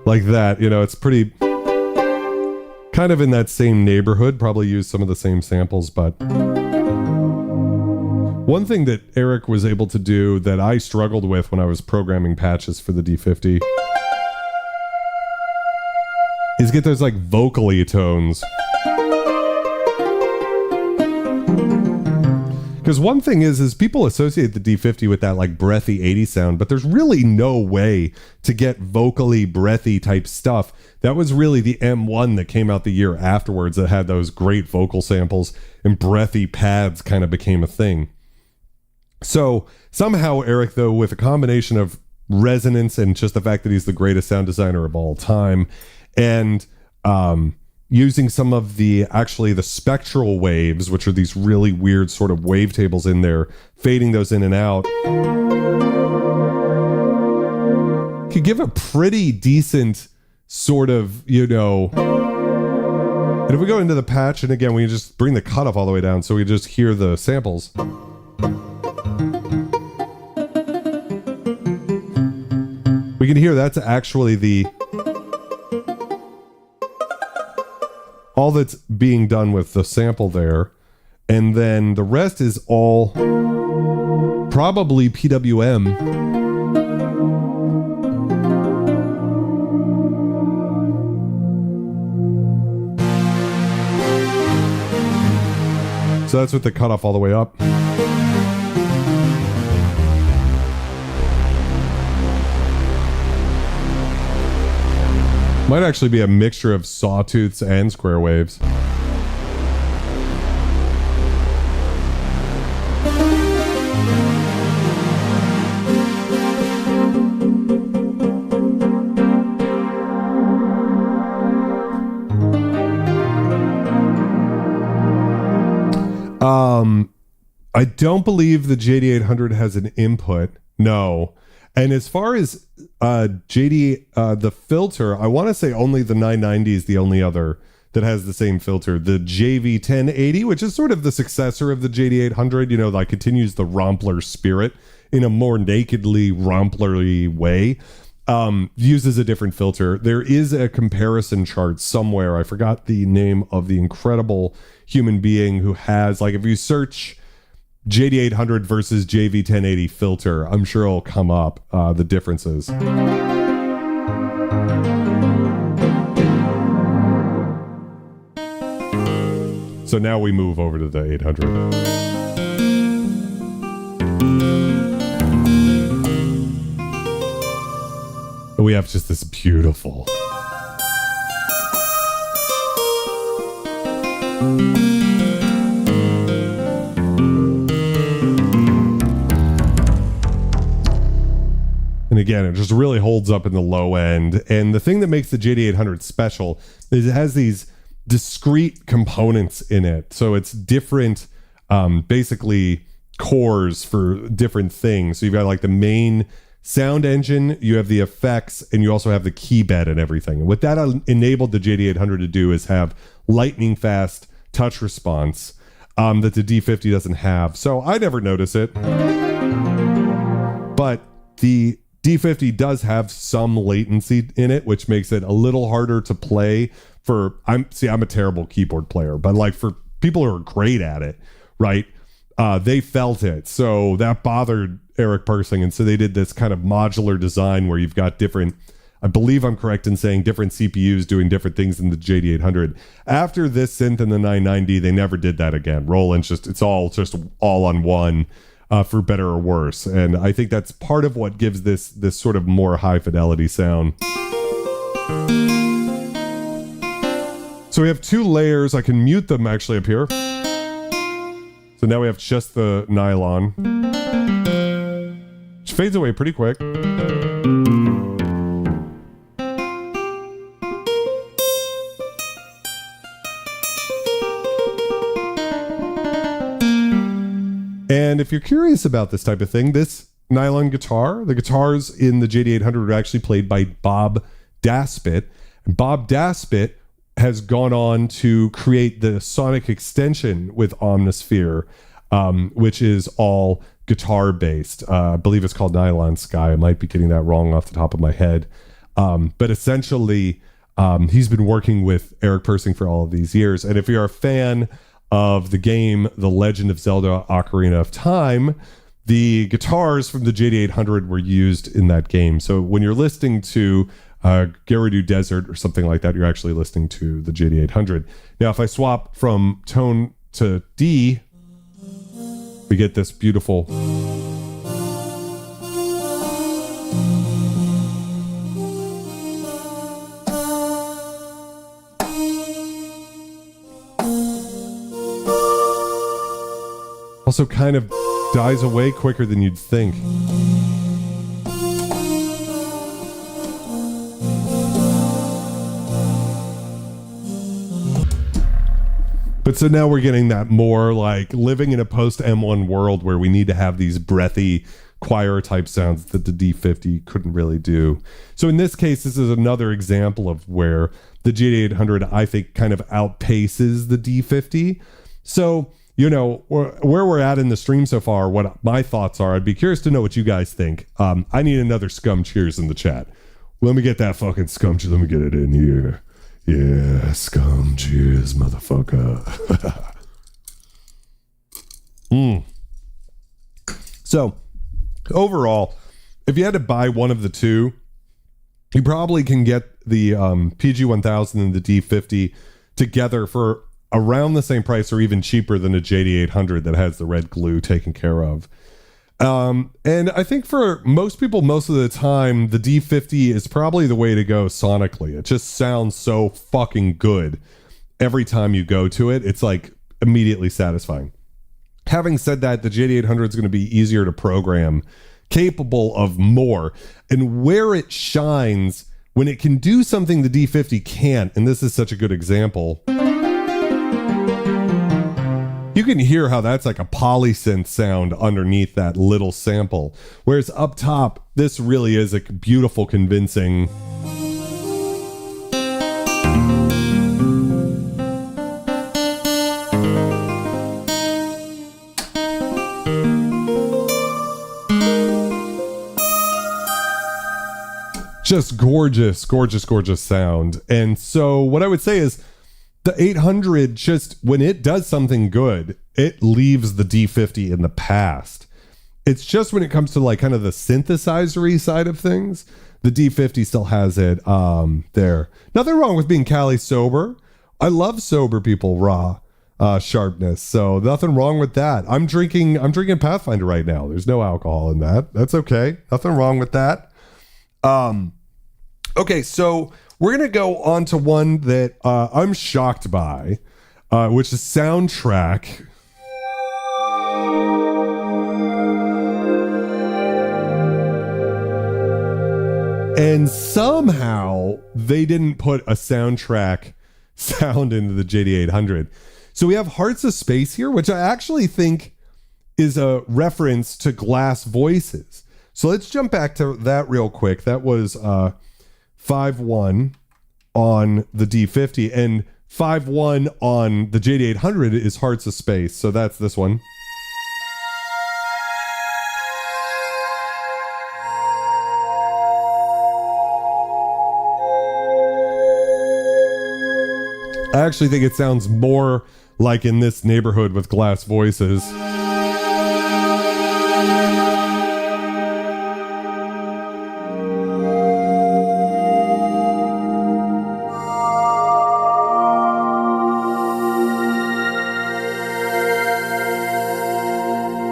like that. You know, it's pretty... kind of in that same neighborhood. Probably use some of the same samples, but... one thing that Eric was able to do that I struggled with when I was programming patches for the D-50 is get those like vocally tones. Because one thing is people associate the D-50 with that like breathy 80s sound, but there's really no way to get vocally breathy type stuff. That was really the M1 that came out the year afterwards that had those great vocal samples, and breathy pads kind of became a thing. So somehow Eric, though, with a combination of resonance and just the fact that he's the greatest sound designer of all time, and using some of the spectral waves, which are these really weird sort of wavetables in there, fading those in and out, could give a pretty decent sort of, and if we go into the patch, and again, we just bring the cutoff all the way down so we just hear the samples. We can hear that's actually all that's being done with the sample there. And then the rest is all probably PWM. So that's with the cutoff all the way up. Might actually be a mixture of sawtooths and square waves. I don't believe the JD-800 has an input. No. And as far as the filter, I want to say only the 990 is the only other that has the same filter. The JV-1080, which is sort of the successor of the JD-800, continues the Rompler spirit in a more nakedly Rompler-y way, uses a different filter. There is a comparison chart somewhere. I forgot the name of the incredible human being who has, if you search JD-800 versus JV-1080 filter, I'm sure it'll come up, the differences. So now we move over to the 800. And we have just this beautiful... And again, it just really holds up in the low end. And the thing that makes the JD-800 special is it has these discrete components in it. So it's different, basically, cores for different things. So you've got the main sound engine, you have the effects, and you also have the key bed and everything. And what that enabled the JD-800 to do is have lightning fast touch response that the D-50 doesn't have. So I never notice it. But the D-50 does have some latency in it, which makes it a little harder to play for... I'm a terrible keyboard player, but for people who are great at it, right? They felt it. So that bothered Eric Persing. And so they did this kind of modular design where you've got different... I believe I'm correct in saying different CPUs doing different things in the JD-800. After this synth and the 990, they never did that again. Roland's it's all on one... for better or worse. And I think that's part of what gives this sort of more high fidelity sound. So we have two layers. I can mute them actually up here. So now we have just the nylon, which fades away pretty quick. And if you're curious about this type of thing, this nylon guitar, the guitars in the JD-800 were actually played by Bob Daspit. And Bob Daspit has gone on to create the sonic extension with Atmosphere, which is all guitar based. I believe it's called Nylon Sky. I might be getting that wrong off the top of my head. But essentially, he's been working with Eric Persing for all of these years. And if you're a fan of the game The Legend of Zelda Ocarina of Time, the guitars from the JD-800 were used in that game. So when you're listening to Gerudo Desert or something like that, you're actually listening to the JD-800. Now, if I swap from tone to D, we get this beautiful... also kind of Dies away quicker than you'd think. But so now we're getting that more like living in a post M1 world where we need to have these breathy choir type sounds that the D50 couldn't really do. So in this case, this is another example of where the JD-800, I think, kind of outpaces the D50. So, you know, where we're at in the stream so far, what my thoughts are, I'd be curious to know what you guys think. I need another scum cheers in the chat. Let me get that fucking scum cheers. Let me get it in here. Yeah, scum cheers, motherfucker. So, overall, if you had to buy one of the two, you probably can get the PG-1000 and the D50 together for around the same price or even cheaper than a JD-800 that has the red glue taken care of. And I think for most people, most of the time, the D50 is probably the way to go sonically. It just sounds so fucking good every time you go to it. It's like immediately satisfying. Having said that, the JD-800 is going to be easier to program, capable of more. And where it shines, when it can do something the D50 can't, and this is such a good example, you can hear how that's like a polysynth sound underneath that little sample. Whereas up top, this really is a beautiful, convincing. Just gorgeous, gorgeous, gorgeous sound. And so what I would say is, the 800, just when it does something good, it leaves the D50 in the past. It's just when it comes to like kind of the synthesizery side of things, the D50 still has it there. Nothing wrong with being Cali sober. I love sober people raw sharpness, so nothing wrong with that. I'm drinking Pathfinder right now. There's no alcohol in that. That's okay. Nothing wrong with that. Okay, so we're going to go on to one that I'm shocked by, which is Soundtrack. And somehow they didn't put a soundtrack sound into the JD-800. So we have Hearts of Space here, which I actually think is a reference to Glass Voices. So let's jump back to that real quick. That was 5.1 on the D50, and 5.1 on the JD-800 is Hearts of Space. So that's this one. I actually think it sounds more like In This Neighborhood with Glass Voices.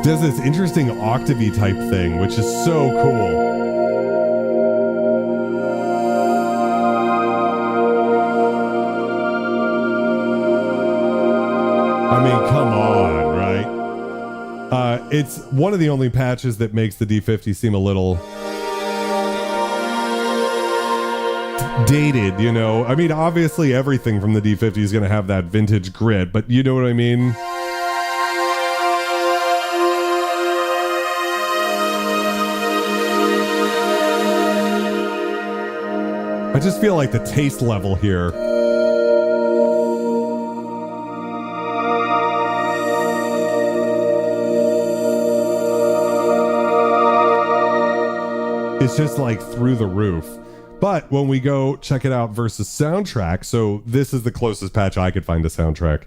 Does this interesting octavey type thing, which is so cool. I mean, come on, right? It's one of the only patches that makes the D50 seem a little dated, you know? I mean, obviously everything from the D50 is going to have that vintage grit, but you know what I mean? I just feel like the taste level here is just like through the roof. But when we go check it out versus Soundtrack, so this is the closest patch I could find to Soundtrack.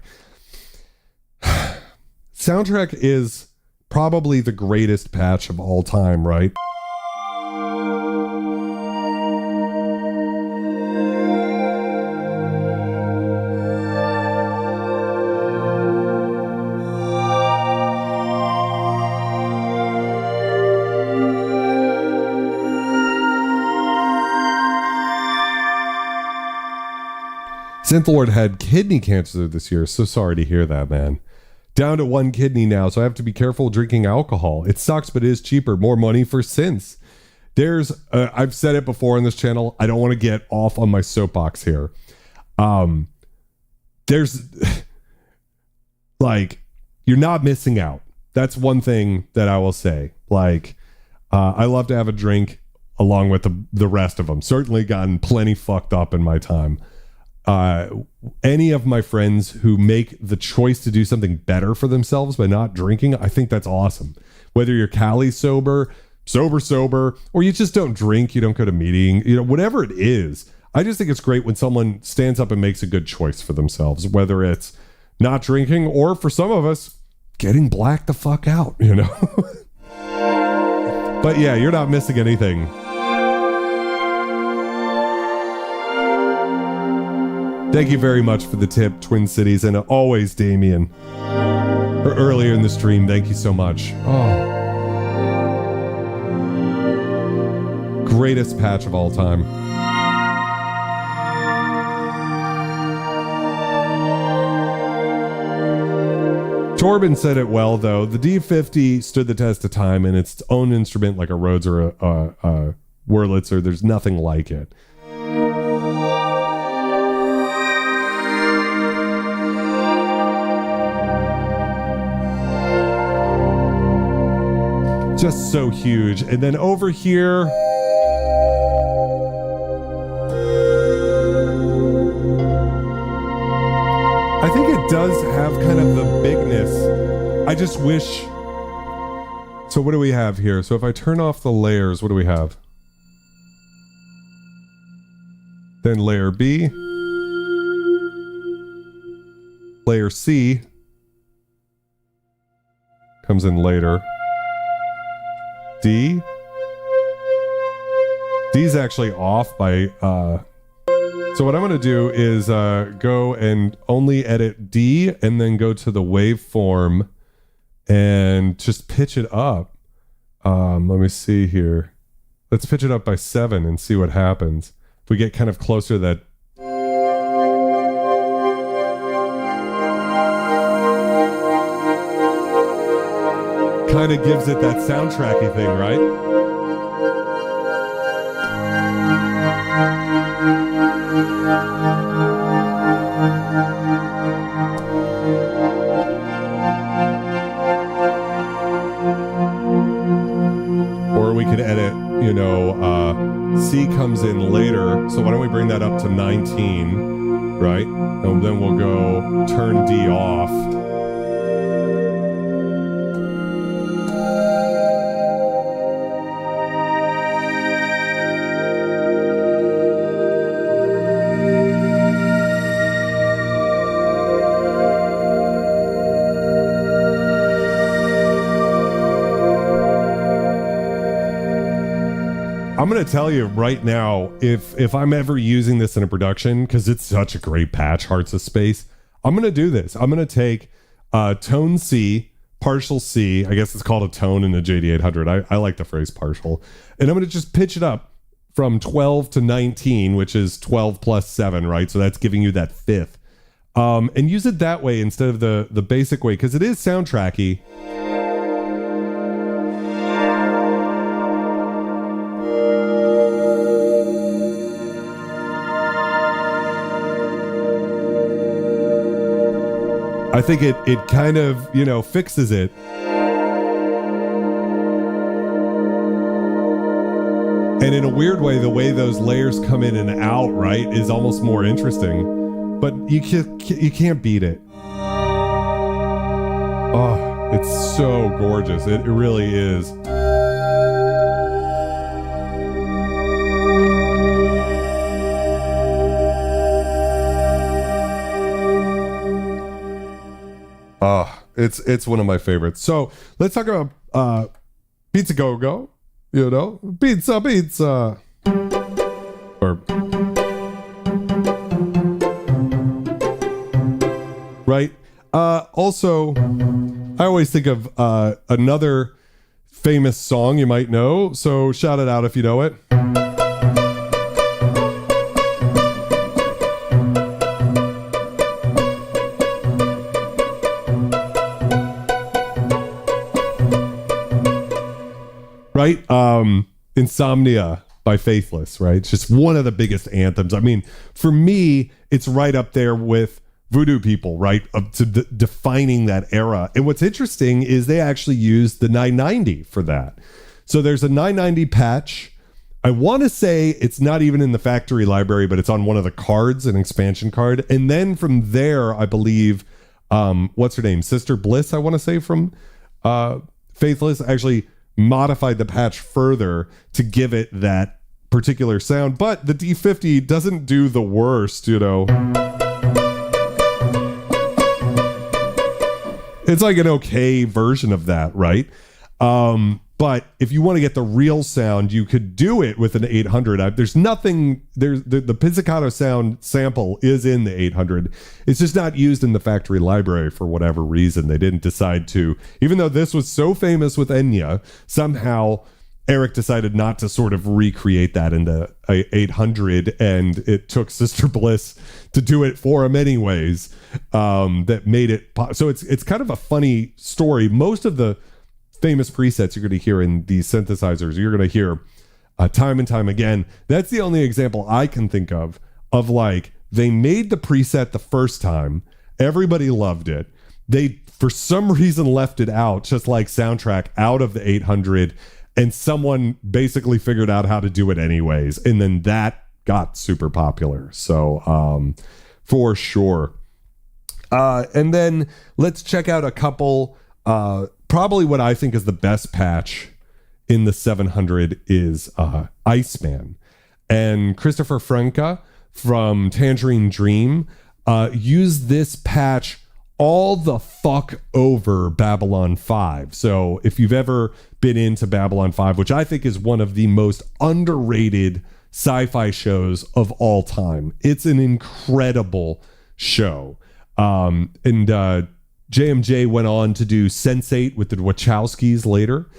Soundtrack is probably the greatest patch of all time, right? Synth Lord had kidney cancer this year. So sorry to hear that, man. Down to 1 kidney now, so I have to be careful drinking alcohol. It sucks, but it is cheaper. More money for synths. There's, I've said it before on this channel. I don't want to get off on my soapbox here. There's, like, you're not missing out. That's one thing that I will say. Like, I love to have a drink along with the rest of them. Certainly gotten plenty fucked up in my time. Any of my friends who make the choice to do something better for themselves by not drinking, I think that's awesome. Whether you're Cali sober, or you just don't drink, you don't go to meeting, you know, whatever it is. I just think it's great when someone stands up and makes a good choice for themselves, whether it's not drinking or, for some of us, getting blacked the fuck out, you know? But yeah, you're not missing anything. Thank you very much for the tip, Twin Cities, and always Damien. Or earlier in the stream, thank you so much. Oh. Greatest patch of all time. Torben said it well, though. The D-50 stood the test of time, and its own instrument, like a Rhodes or a Wurlitzer, there's nothing like it. Just so huge. And then over here, I think it does have kind of the bigness. I just wish. So what do we have here? So if I turn off the layers, what do we have? Then layer B, layer C comes in later. D. D's actually off by, so what I'm going to do is go and only edit D and then go to the waveform and just pitch it up. Let me see here. Let's pitch it up by 7 and see what happens. If we get kind of closer to that. Kind of gives it that soundtracky thing, right? Or we could edit, you know, C comes in later. So why don't we bring that up to 19, right? And then we'll go turn D off. I'm going to tell you right now, if I'm ever using this in a production, because it's such a great patch, Hearts of Space, I'm going to do this. I'm going to take tone C, partial C. I guess it's called a tone in the JD-800. I like the phrase partial. And I'm going to just pitch it up from 12 to 19, which is 12 plus 7, right? So that's giving you that fifth. And use it that way instead of the basic way, because it is soundtracky. I think it kind of, you know, fixes it. And in a weird way, the way those layers come in and out, right, is almost more interesting. But you can't beat it. Oh, it's so gorgeous. It really is. It's one of my favorites. So let's talk about Pizzagogo. You know, pizza. Or right. Also, I always think of another famous song you might know. So shout it out if you know it. right? Insomnia by Faithless, right? It's just one of the biggest anthems. I mean, for me, it's right up there with Voodoo People, right? Up to defining that era. And what's interesting is they actually used the 990 for that. So there's a 990 patch. I want to say it's not even in the factory library, but it's on one of the cards, an expansion card. And then from there, I believe, what's her name? Sister Bliss, I want to say, from Faithless, actually modified the patch further to give it that particular sound. But the D-50 doesn't do the worst, you know. It's like an okay version of that, right? But if you want to get the real sound, you could do it with an 800. There's nothing, the pizzicato sound sample is in the 800. It's just not used in the factory library for whatever reason. They didn't decide to, even though this was so famous with Enya, somehow Eric decided not to sort of recreate that in the 800, and it took Sister Bliss to do it for him anyways. That made it, so it's kind of a funny story. Most of the famous presets you're going to hear in these synthesizers, you're going to hear time and time again. That's the only example I can think of like, they made the preset the first time, everybody loved it, they for some reason left it out, just like Soundtrack, out of the 800, and someone basically figured out how to do it anyways, and then that got super popular. So for sure. And then let's check out a couple, probably what I think is the best patch in the 700 is Iceman. And Christopher Franke from Tangerine Dream used this patch all the fuck over Babylon 5. So if you've ever been into Babylon 5, which I think is one of the most underrated sci-fi shows of all time, it's an incredible show. And JMJ went on to do Sense8 with the Wachowskis later,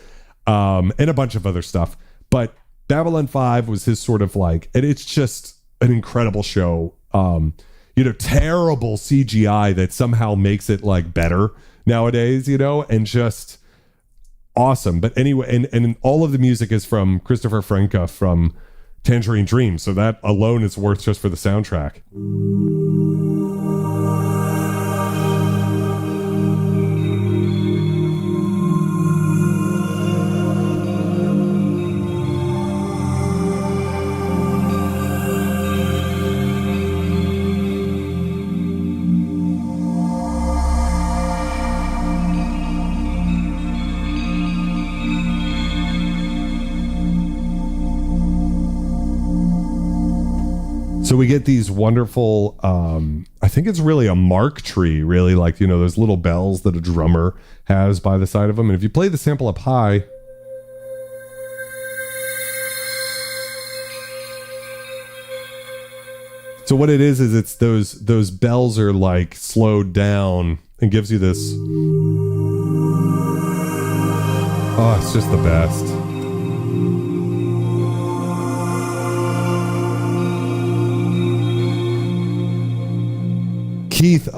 and a bunch of other stuff. But Babylon 5 was his sort of like, and it's just an incredible show. You know, terrible CGI that somehow makes it like better nowadays, you know, and just awesome. But anyway, and all of the music is from Christopher Franke from Tangerine Dream. So that alone is worth just for the soundtrack. So we get these wonderful, I think it's really a mark tree, really, like, you know, those little bells that a drummer has by the side of them. And if you play the sample up high, so what it is it's those bells are like slowed down and gives you this, oh, it's just the best. Keith,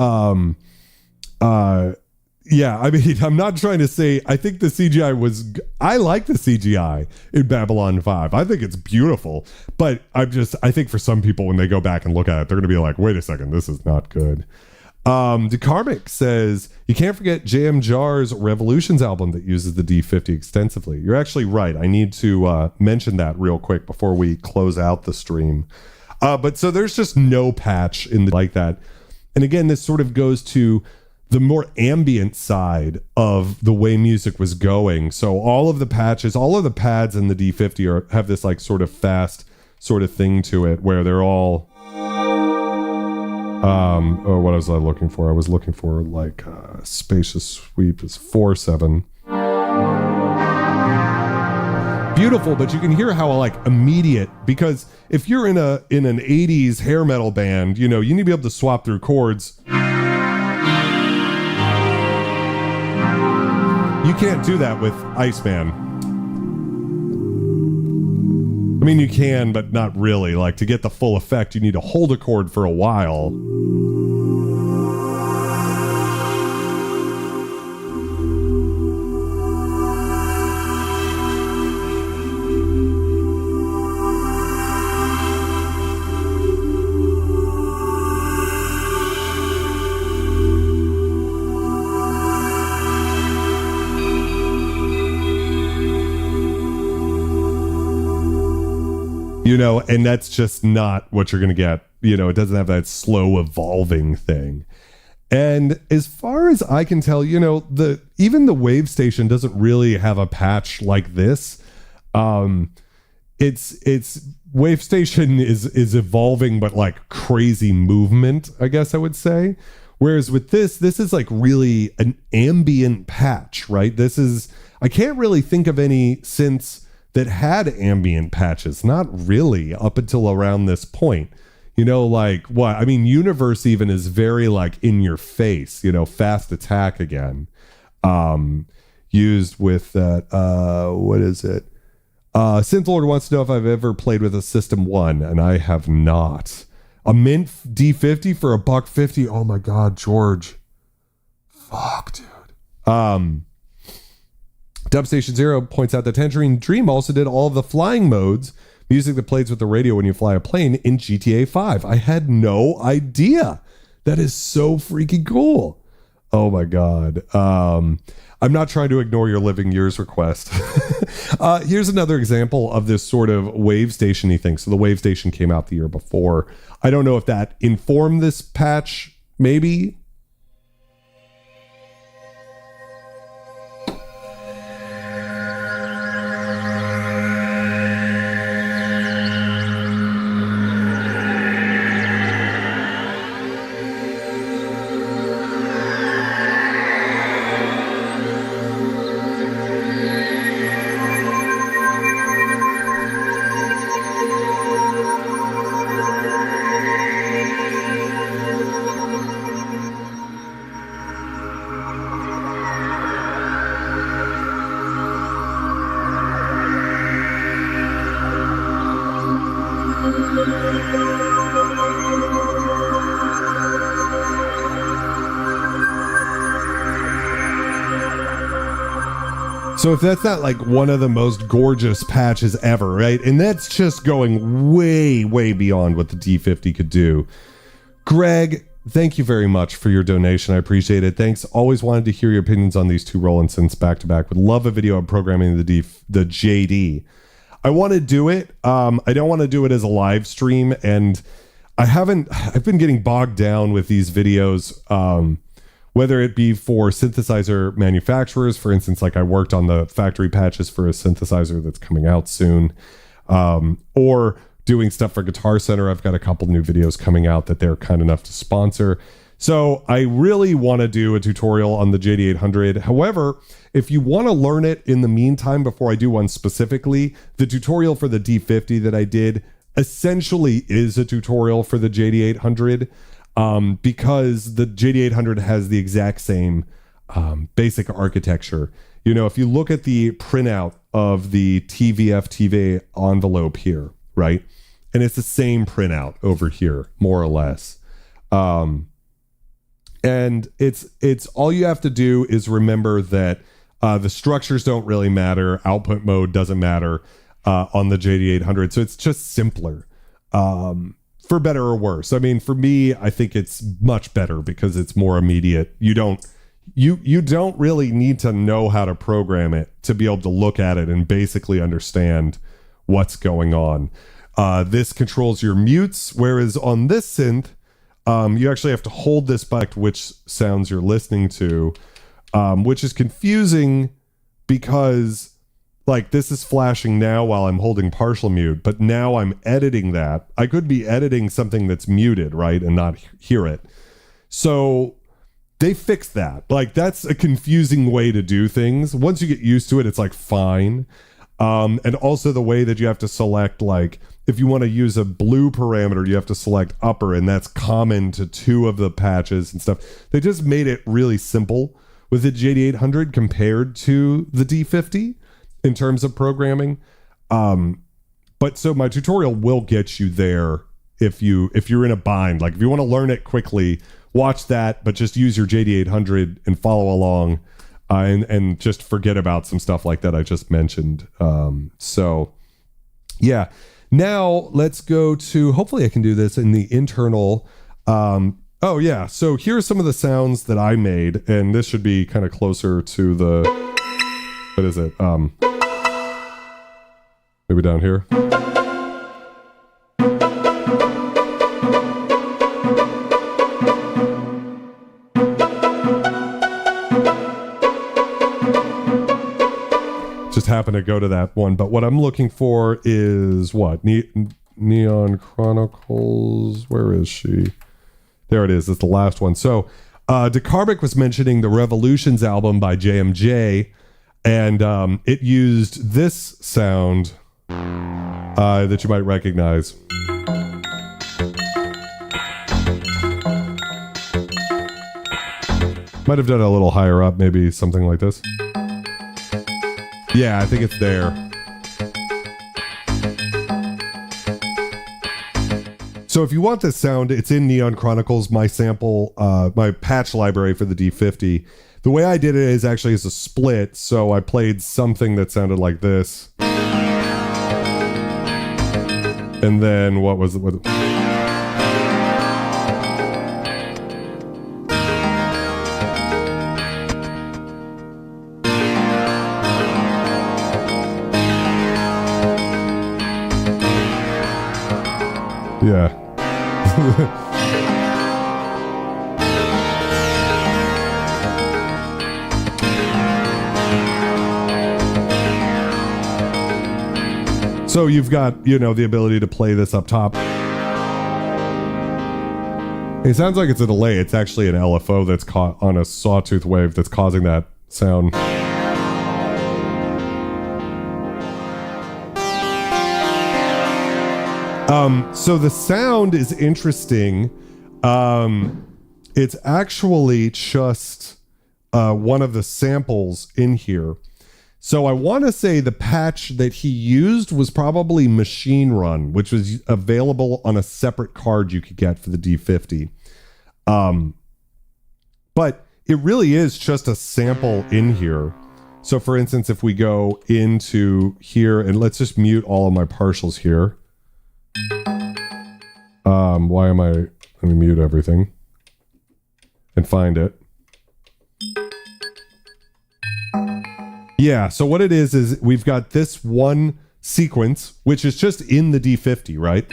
yeah, I mean, I'm not trying to say, I think the CGI I like the CGI in Babylon 5. I think it's beautiful, but I think for some people, when they go back and look at it, they're going to be like, wait a second, this is not good. DeCarmick says, you can't forget JM Jar's Revolutions album that uses the D-50 extensively. You're actually right. I need to mention that real quick before we close out the stream. But so there's just no patch like that. And again, this sort of goes to the more ambient side of the way music was going. So all of the patches, all of the pads in the D-50 have this like sort of fast sort of thing to it where they're all, oh, what was I looking for? I was looking for like Spacious Sweep is 4/7. Beautiful, but you can hear how like immediate, because if you're in an 80s hair metal band, you know, you need to be able to swap through chords. You can't do that with Iceman. I mean, you can, but not really. Like, to get the full effect, you need to hold a chord for a while. and that's just not what you're going to get. It doesn't have that slow evolving thing. And as far as I can tell, even the Wave Station doesn't really have a patch like this. It's Wave Station is evolving, but like crazy movement, I guess I would say. Whereas with this is like really an ambient patch, right? I can't really think of any synths that had ambient patches. Not really up until around this point. Like what? I mean, Universe even is very like in your face, fast attack again. Used with that, what is it? Synth wants to know if I've ever played with a System 1, and I have not. A Mint D-50 for $150. Oh my God, George. Fuck, dude. Dubstation Zero points out that Tangerine Dream also did all of the flying modes, music that plays with the radio when you fly a plane in GTA 5. I had no idea. That is so freaking cool. Oh my God. I'm not trying to ignore your living years request. Here's another example of this sort of Wave Station-y thing. So the Wave Station came out the year before. I don't know if that informed this patch, maybe. So if that's not like one of the most gorgeous patches ever, right? And that's just going way, way beyond what the D-50 could do. Greg, thank you very much for your donation. I appreciate it. Thanks. Always wanted to hear your opinions on these two Roland synths back to back. Would love a video of programming the JD. I want to do it. I don't want to do it as a live stream, and I've been getting bogged down with these videos, whether it be for synthesizer manufacturers. For instance, like I worked on the factory patches for a synthesizer that's coming out soon, or doing stuff for Guitar Center. I've got a couple new videos coming out that they're kind enough to sponsor. So I really want to do a tutorial on the JD-800. However, if you want to learn it in the meantime, before I do one specifically, the tutorial for the D-50 that I did essentially is a tutorial for the JD-800, because the JD-800 has the exact same basic architecture. You know, if you look at the printout of the TVF envelope here, right? And it's the same printout over here, more or less. And it's all you have to do is remember that the structures don't really matter. Output mode doesn't matter on the JD-800. So it's just simpler, for better or worse. I mean, for me, I think it's much better because it's more immediate. You don't really need to know how to program it to be able to look at it and basically understand what's going on. This controls your mutes, whereas on this synth, you actually have to hold this back to which sounds you're listening to, which is confusing because like this is flashing now while I'm holding partial mute, but now I'm editing that. I could be editing something that's muted, right, and not hear it. So they fixed that. Like that's a confusing way to do things. Once you get used to it, it's like fine. And also the way that you have to select, like if you want to use a blue parameter, you have to select upper, and that's common to two of the patches and stuff. They just made it really simple with the JD-800 compared to the D-50 in terms of programming. But so my tutorial will get you there if you're in a bind. Like if you want to learn it quickly, watch that, but just use your JD-800 and follow along, and just forget about some stuff like that I just mentioned. So yeah. Now let's go to, hopefully I can do this in the internal. Oh yeah. So here's some of the sounds that I made, and this should be kind of closer to the, what is it? Maybe down here. Just happen to go to that one. But what I'm looking for is what? Neon Chronicles. Where is she? There it is. It's the last one. So DeCarbic was mentioning the Revolutions album by JMJ, and it used this sound that you might recognize. Might have done it a little higher up, maybe something like this. Yeah, I think it's there. So if you want this sound, it's in Neon Chronicles, my sample, my patch library for the D50. The way I did it is actually as a split, so I played something that sounded like this. And then what was it? Yeah. So you've got, you know, the ability to play this up top. It sounds like it's a delay. It's actually an LFO that's caught on a sawtooth wave that's causing that sound. So the sound is interesting. It's actually just one of the samples in here. So I want to say the patch that he used was probably Machine Run, which was available on a separate card you could get for the D50. But it really is just a sample in here. So for instance, if we go into here and let's just mute all of my partials here. Let me mute everything and find it. Yeah, so what it is we've got this one sequence, which is just in the D50, right?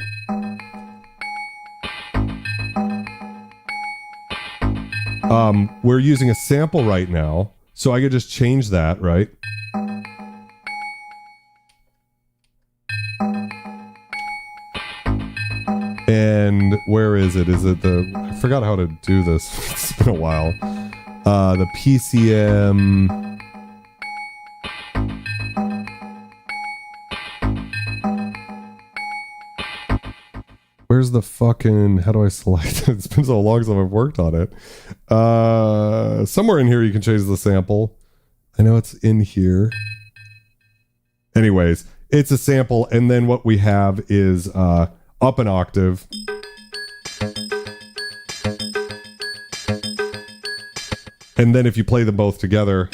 We're using a sample right now, so I could just change that, right? And where is it? Is it I forgot how to do this. It's been a while. The PCM. Where's the fucking, how do I select it? It's been so long since I've worked on it. Somewhere in here you can change the sample. I know it's in here. Anyways, it's a sample, and then what we have is up an octave. And then if you play them both together,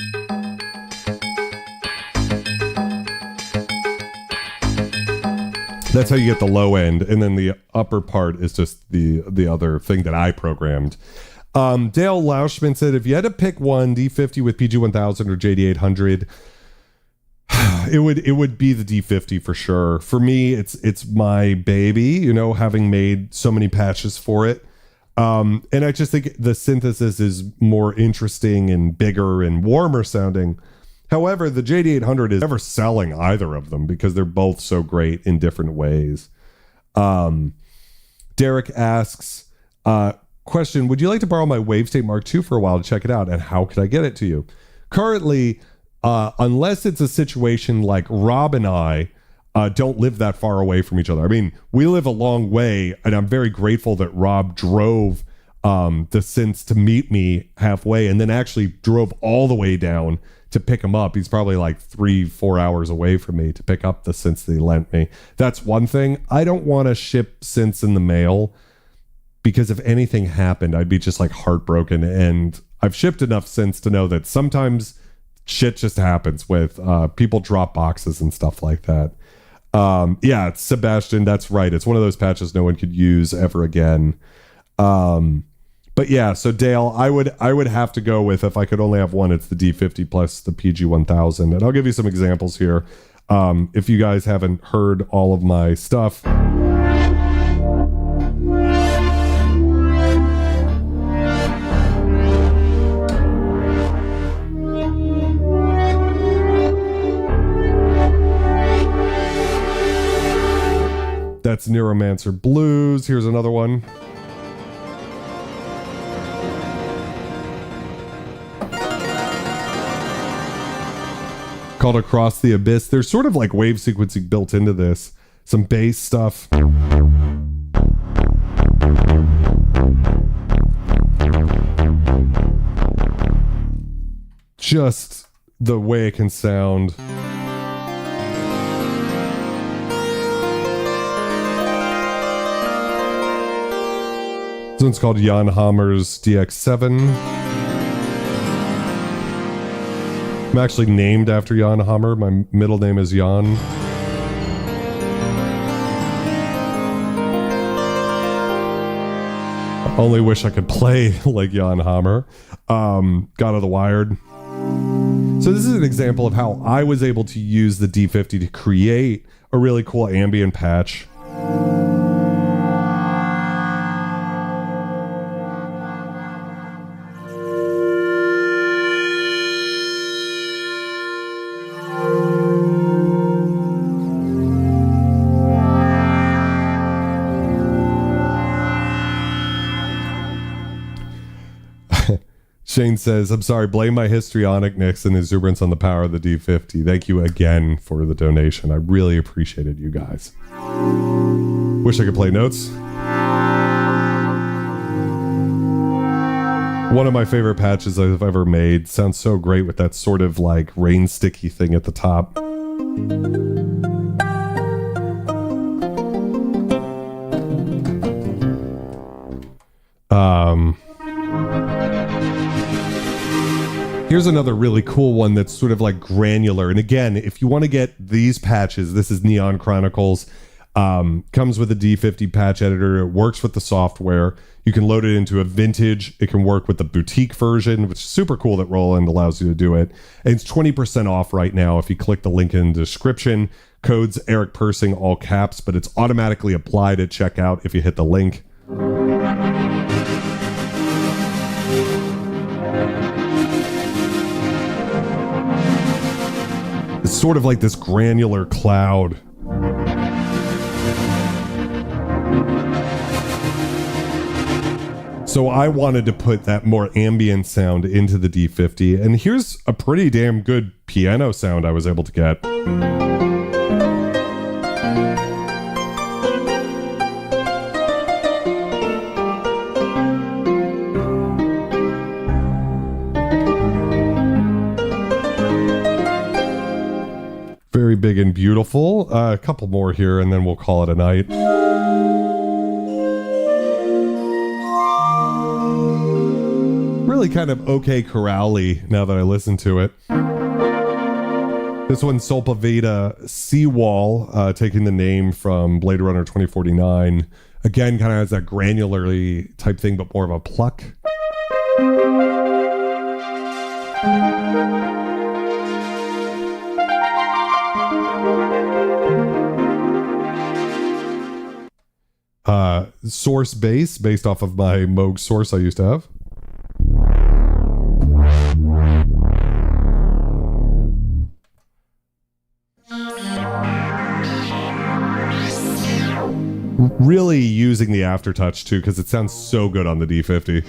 that's how you get the low end, and then the upper part is just the other thing that I programmed. Dale Lauschman said, if you had to pick one, D50 with PG-1000 or JD-800, it would be the D50 for sure. For me, it's my baby, you know, having made so many patches for it. And I just think the synthesis is more interesting and bigger and warmer sounding. However, the JD-800 is never selling either of them because they're both so great in different ways. Derek asks, question, would you like to borrow my Wavestate Mark II for a while to check it out? And how could I get it to you? Currently, unless it's a situation like Rob and I don't live that far away from each other. I mean, we live a long way, and I'm very grateful that Rob drove the synths to meet me halfway and then actually drove all the way down to pick him up. He's probably like 3-4 hours away from me to pick up the synths that he lent me. That's one thing. I don't want to ship synths in the mail because if anything happened, I'd be just like heartbroken. And I've shipped enough synths to know that sometimes shit just happens with people drop boxes and stuff like that. Yeah, it's Sebastian. That's right. It's one of those patches no one could use ever again. But yeah, so Dale, I would have to go with, if I could only have one, it's the D50 plus the PG-1000. And I'll give you some examples here. If you guys haven't heard all of my stuff. That's Neuromancer Blues. Here's another one. Called Across the Abyss. There's sort of like wave sequencing built into this. Some bass stuff. Just the way it can sound. This one's called Jan Hammer's DX7. I'm actually named after Jan Hammer. My middle name is Jan. I only wish I could play like Jan Hammer. God of the Wired. So this is an example of how I was able to use the D50 to create a really cool ambient patch. Shane says, I'm sorry, blame my histrionic Nicks and exuberance on the power of the D50. Thank you again for the donation. I really appreciated you guys. Wish I could play notes. One of my favorite patches I've ever made. Sounds so great with that sort of like rain sticky thing at the top. Here's another really cool one that's sort of like granular. And again, if you want to get these patches, this is Neon Chronicles. Comes with a D50 patch editor. It works with the software. You can load it into a vintage. It can work with the boutique version, which is super cool that Roland allows you to do it. And it's 20% off right now if you click the link in the description. Code's Eric Persing, all caps, but it's automatically applied at checkout if you hit the link. It's sort of like this granular cloud. So I wanted to put that more ambient sound into the D50, and here's a pretty damn good piano sound I was able to get. Very big and beautiful. A couple more here, and then we'll call it a night. Really kind of okay chorale now that I listen to it. This one's Solpaveda Seawall, taking the name from Blade Runner 2049. Again, kind of has that granularly type thing, but more of a pluck. Source bass based off of my Moog source I used to have. Really using the aftertouch too, because it sounds so good on the D50.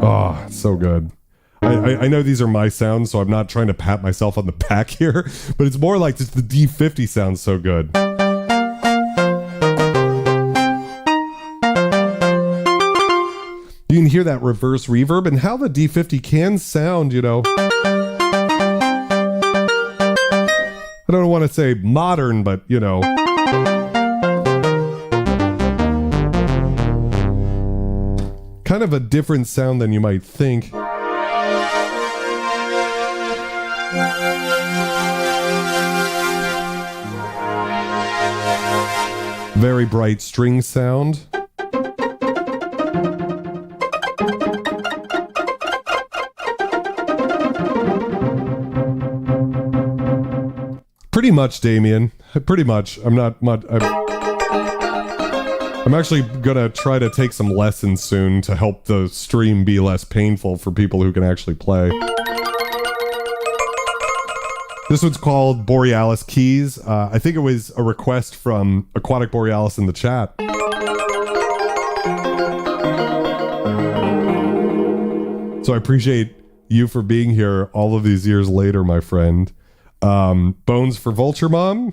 Oh, so good. I know these are my sounds, so I'm not trying to pat myself on the back here, but it's more like just the D50 sounds so good. You can hear that reverse reverb and how the D50 can sound, you know. I don't want to say modern, but, you know. Kind of a different sound than you might think. Very bright string sound. Pretty much, Damien. Pretty much. I'm not much. I'm actually gonna try to take some lessons soon to help the stream be less painful for people who can actually play. This one's called Borealis Keys. I think it was a request from Aquatic Borealis in the chat. So I appreciate you for being here all of these years later, my friend. Bones for Vulture Mom.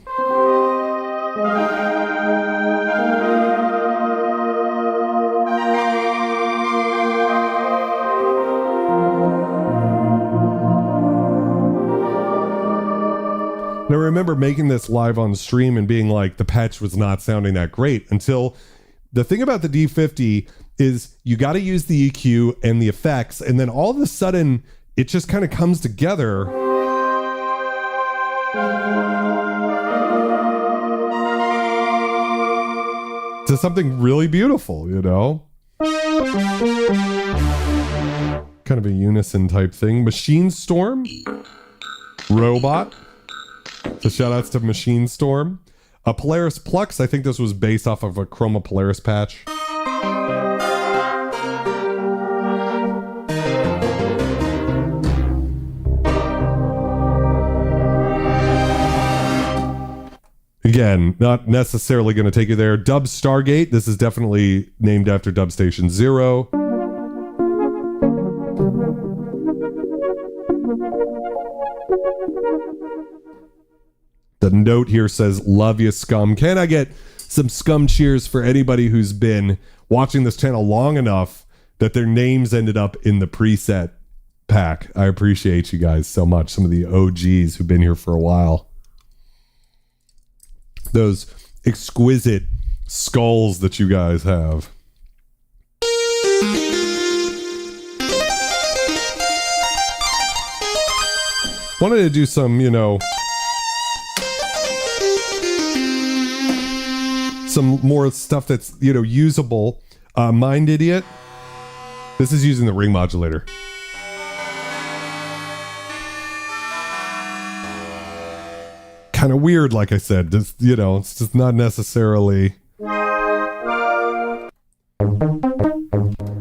And I remember making this live on stream and being like, the patch was not sounding that great until the thing about the D50 is you got to use the EQ and the effects. And then all of a sudden it just kind of comes together. To something really beautiful, you know? Kind of a unison type thing. Machine Storm. Robot. So shout outs to Machine Storm. Polaris Plucks, I think this was based off of a Chroma Polaris patch. Again, not necessarily going to take you there. Dub Stargate, this is definitely named after Dub Station Zero. The note here says, love you, scum. Can I get some scum cheers for anybody who's been watching this channel long enough that their names ended up in the preset pack? I appreciate you guys so much. Some of the OGs who've been here for a while. Those exquisite skulls that you guys have. Wanted to do some, you know, some more stuff that's, you know, usable. Mind Idiot. This is using the ring modulator. Kind of weird, like I said. Just, you know, it's just not necessarily...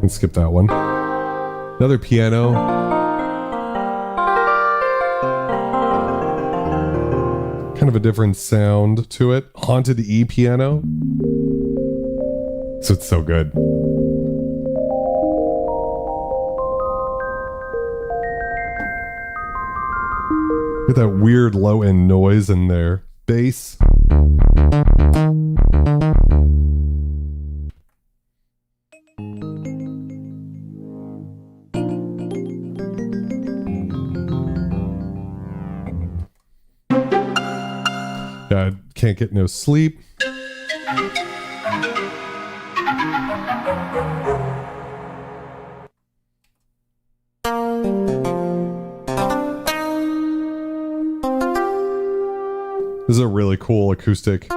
Let's skip that one. Another piano. Kind of a different sound to it. Haunted E piano. So it's so good. Get that weird low end noise in there. Bass. Yeah, I can't get no sleep. This is a really cool acoustic.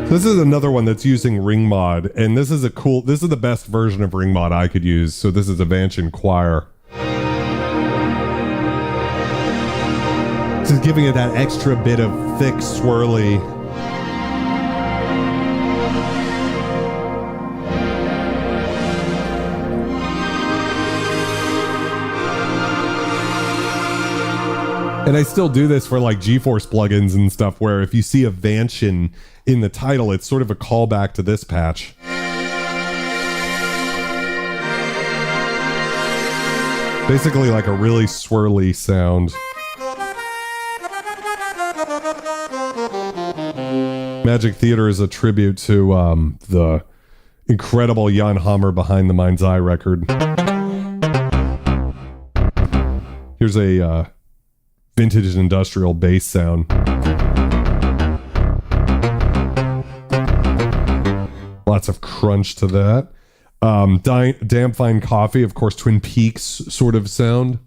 This is another one that's using ring mod, and this is the best version of ring mod I could use. So this is a Vancian Choir. This is giving it that extra bit of thick, swirly. And I still do this for like GeForce plugins and stuff, where if you see a Vancian in the title, it's sort of a callback to this patch. Basically like a really swirly sound. Magic Theater is a tribute to the incredible Jan Hammer Behind the Mind's Eye record. Here's a vintage industrial bass sound. Lots of crunch to that. Damn Fine Coffee, of course, Twin Peaks sort of sound.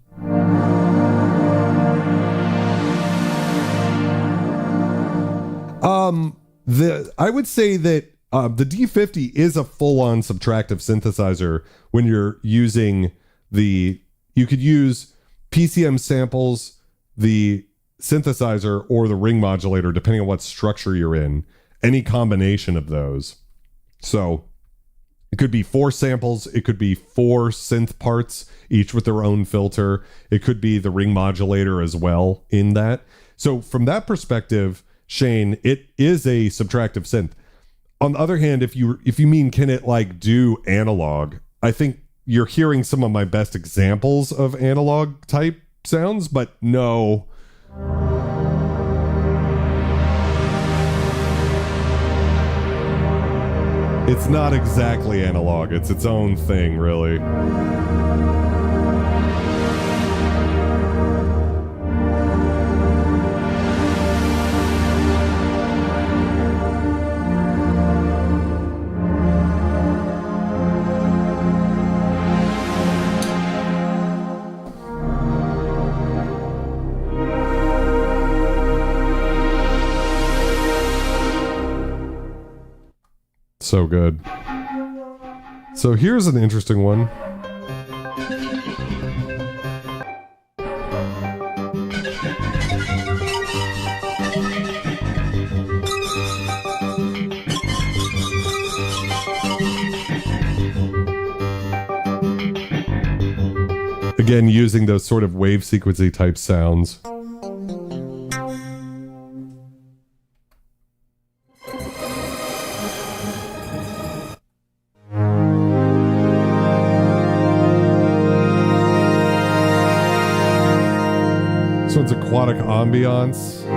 I would say that the D-50 is a full-on subtractive synthesizer when you're using you could use PCM samples, the synthesizer, or the ring modulator, depending on what structure you're in. Any combination of those. So it could be 4 samples. It could be 4 synth parts, each with their own filter. It could be the ring modulator as well in that. So from that perspective, Shane, it is a subtractive synth. On the other hand, if you mean can it like do analog, I think you're hearing some of my best examples of analog type sounds, but no. It's not exactly analog. It's its own thing, really. So good. So here's an interesting one. Again, using those sort of wave sequency type sounds. This one's aquatic ambiance.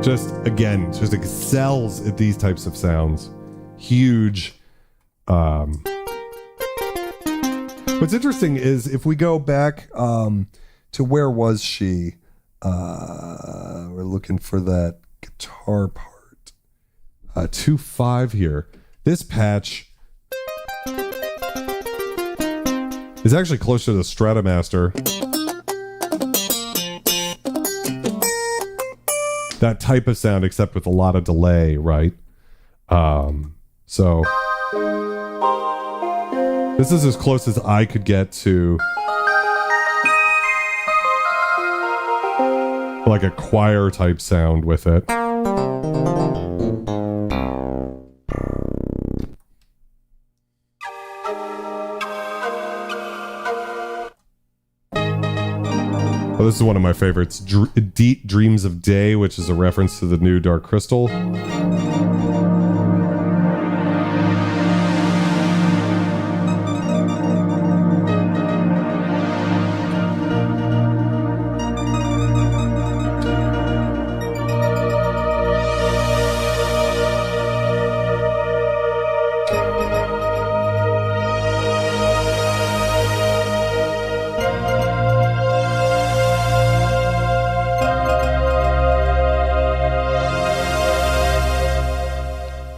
Just excels at these types of sounds. Huge. What's interesting is if we go back to where was she? We're looking for that guitar part. 2.5 here. This patch is actually closer to the Stratomaster. That type of sound, except with a lot of delay, right? So this is as close as I could get to like a choir type sound with it. Oh, this is one of my favorites. Deep Dreams of Day, which is a reference to the new Dark Crystal.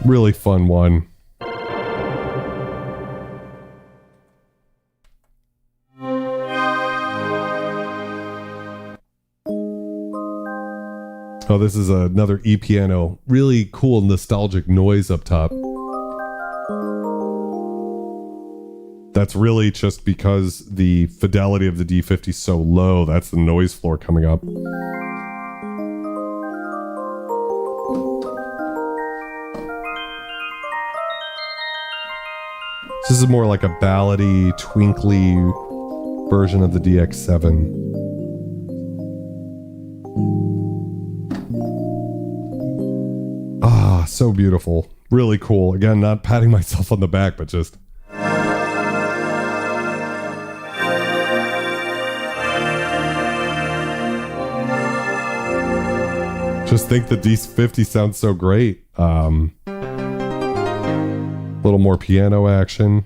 Really fun one. Oh, this is another E-piano. Really cool nostalgic noise up top. That's really just because the fidelity of the D-50 is so low. That's the noise floor coming up. This is more like a ballady, twinkly version of the DX7. Ah, so beautiful. Really cool. Again, not patting myself on the back, but just... Just think the D-50 sounds so great. Little more piano action.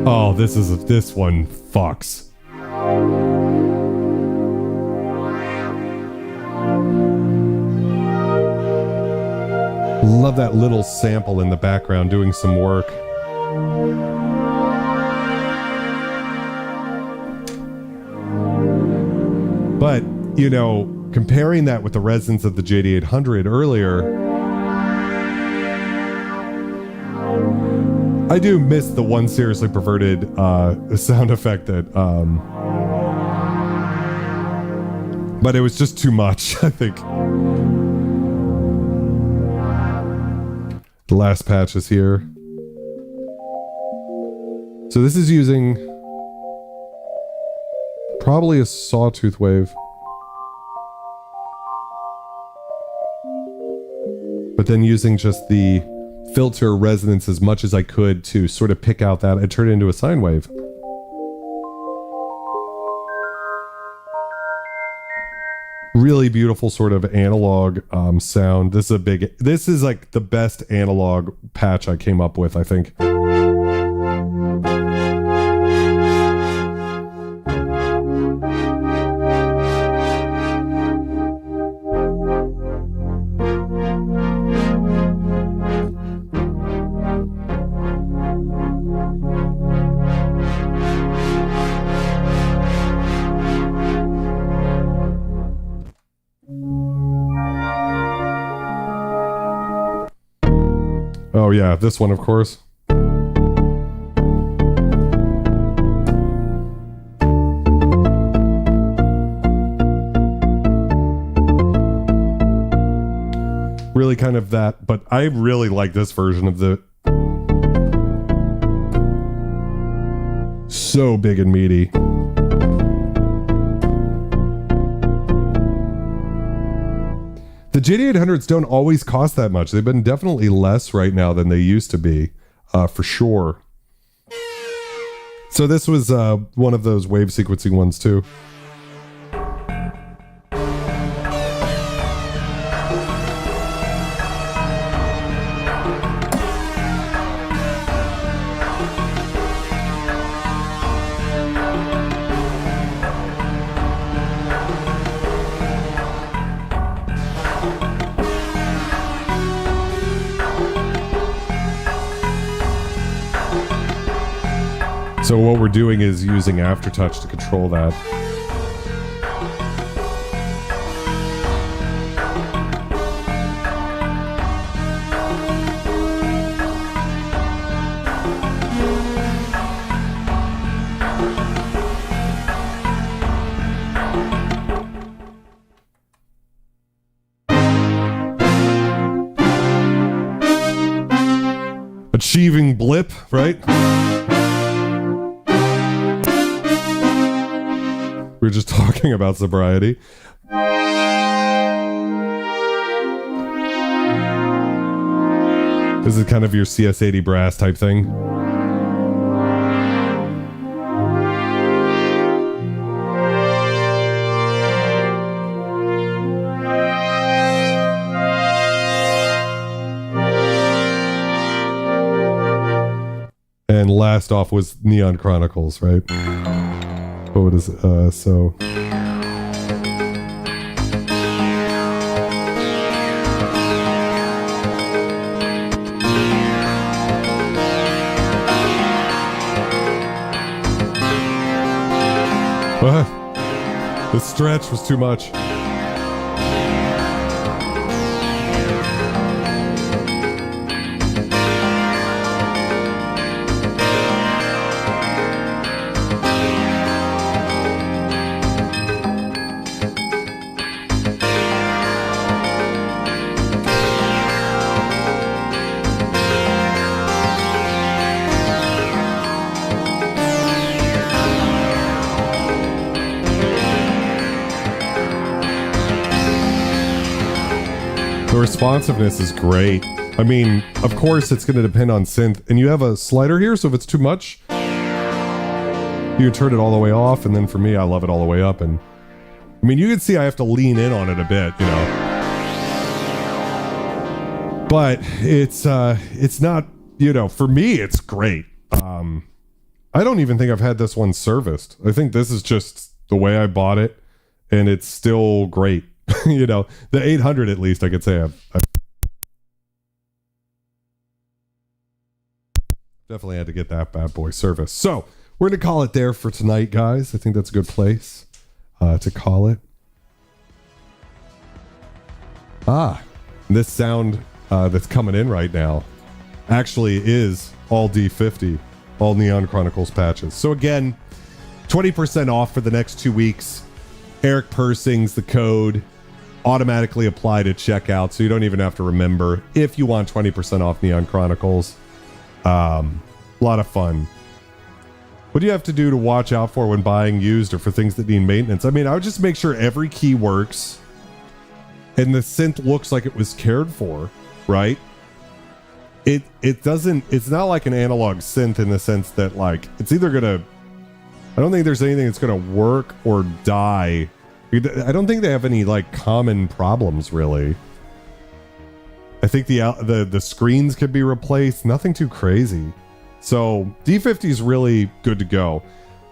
Oh, this one fucks. Love that little sample in the background doing some work. you know, comparing that with the resonance of the JD-800 earlier, I do miss the one seriously perverted sound effect that, but it was just too much, I think. The last patch is here. So this is using probably a sawtooth wave. But then using just the filter resonance as much as I could to sort of pick out that and turn it into a sine wave. Really beautiful sort of analog sound. This is like the best analog patch I came up with, I think. Oh yeah, this one, of course. Really kind of that, but I really like this version of the... So big and meaty. The JD-800s don't always cost that much. They've been definitely less right now than they used to be, for sure. So this was one of those wave sequencing ones too. So what we're doing is using aftertouch to control that. Achieving blip, right? We were just talking about sobriety. This is kind of your CS80 brass type thing. And last off was Neon Chronicles, right? What is so what? The stretch was too much. The responsiveness is great. I mean, of course it's going to depend on synth, and you have a slider here, so if it's too much, you can turn it all the way off, and then for me, I love it all the way up. And I mean, you can see I have to lean in on it a bit, you know. But it's not, you know, for me, it's great. I don't even think I've had this one serviced. I think this is just the way I bought it, and it's still great. You know, the 800 at least I could say I've definitely had to get that bad boy serviced. So we're gonna call it there for tonight, guys. I think that's a good place to call it. This sound that's coming in right now actually is all D-50, all Neon Chronicles patches. So again, 20% off for the next 2 weeks. Eric Persing's the code, automatically applied at checkout, so you don't even have to remember if you want 20% off Neon Chronicles. A lot of fun. What do you have to do to watch out for when buying used or for things that need maintenance? I mean, I would just make sure every key works and the synth looks like it was cared for, right? It doesn't, it's not like an analog synth in the sense that like, it's either gonna, I don't think there's anything that's gonna work or die. I don't think they have any like common problems really. I think the screens could be replaced, nothing too crazy. So D-50 is really good to go.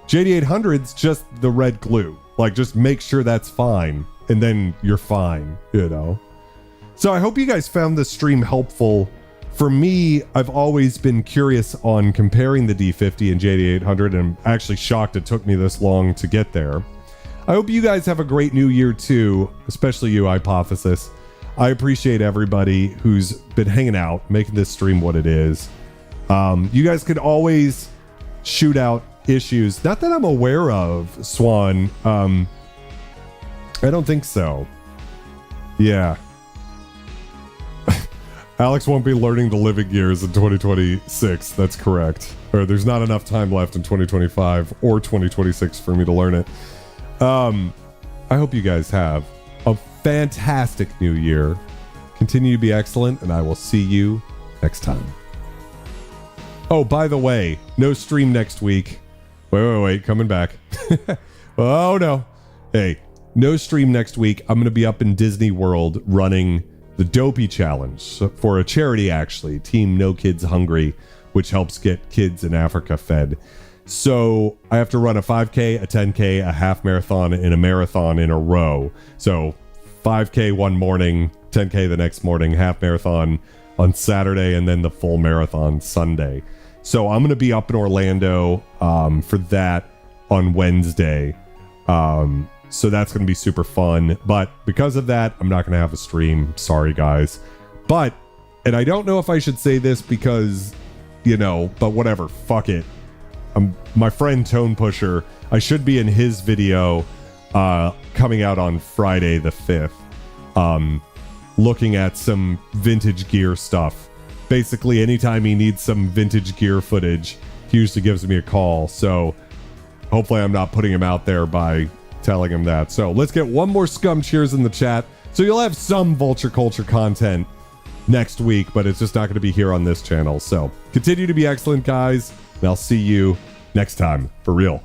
JD-800's just the red glue. Like just make sure that's fine and then you're fine, you know? So I hope you guys found this stream helpful. For me, I've always been curious on comparing the D-50 and JD-800 and I'm actually shocked it took me this long to get there. I hope you guys have a great new year too, especially you, Hypothesis. I appreciate everybody who's been hanging out, making this stream what it is. You guys could always shoot out issues. Not that I'm aware of, Swan. I don't think so. Yeah. Alex won't be learning the living gears in 2026. That's correct. Or there's not enough time left in 2025 or 2026 for me to learn it. I hope you guys have a fantastic new year. Continue to be excellent, and I will see you next time. Oh, by the way, no stream next week. Wait, coming back. Oh, no. Hey, no stream next week. I'm going to be up in Disney World running the Dopey Challenge for a charity, actually. Team No Kids Hungry, which helps get kids in Africa fed. So I have to run a 5K, a 10K, a half marathon, and a marathon in a row. So 5K one morning, 10K the next morning, half marathon on Saturday, and then the full marathon Sunday. So I'm going to be up in Orlando for that on Wednesday. So that's going to be super fun. But because of that, I'm not going to have a stream. Sorry, guys. But, and I don't know if I should say this because, you know, but whatever. Fuck it. My friend Tone Pusher, I should be in his video coming out on Friday the 5th. Looking at some vintage gear stuff. Basically, anytime he needs some vintage gear footage, he usually gives me a call. So hopefully I'm not putting him out there by telling him that. So let's get one more scum cheers in the chat. So you'll have some Vulture Culture content next week, but it's just not going to be here on this channel. So continue to be excellent, guys. And I'll see you next time. For real.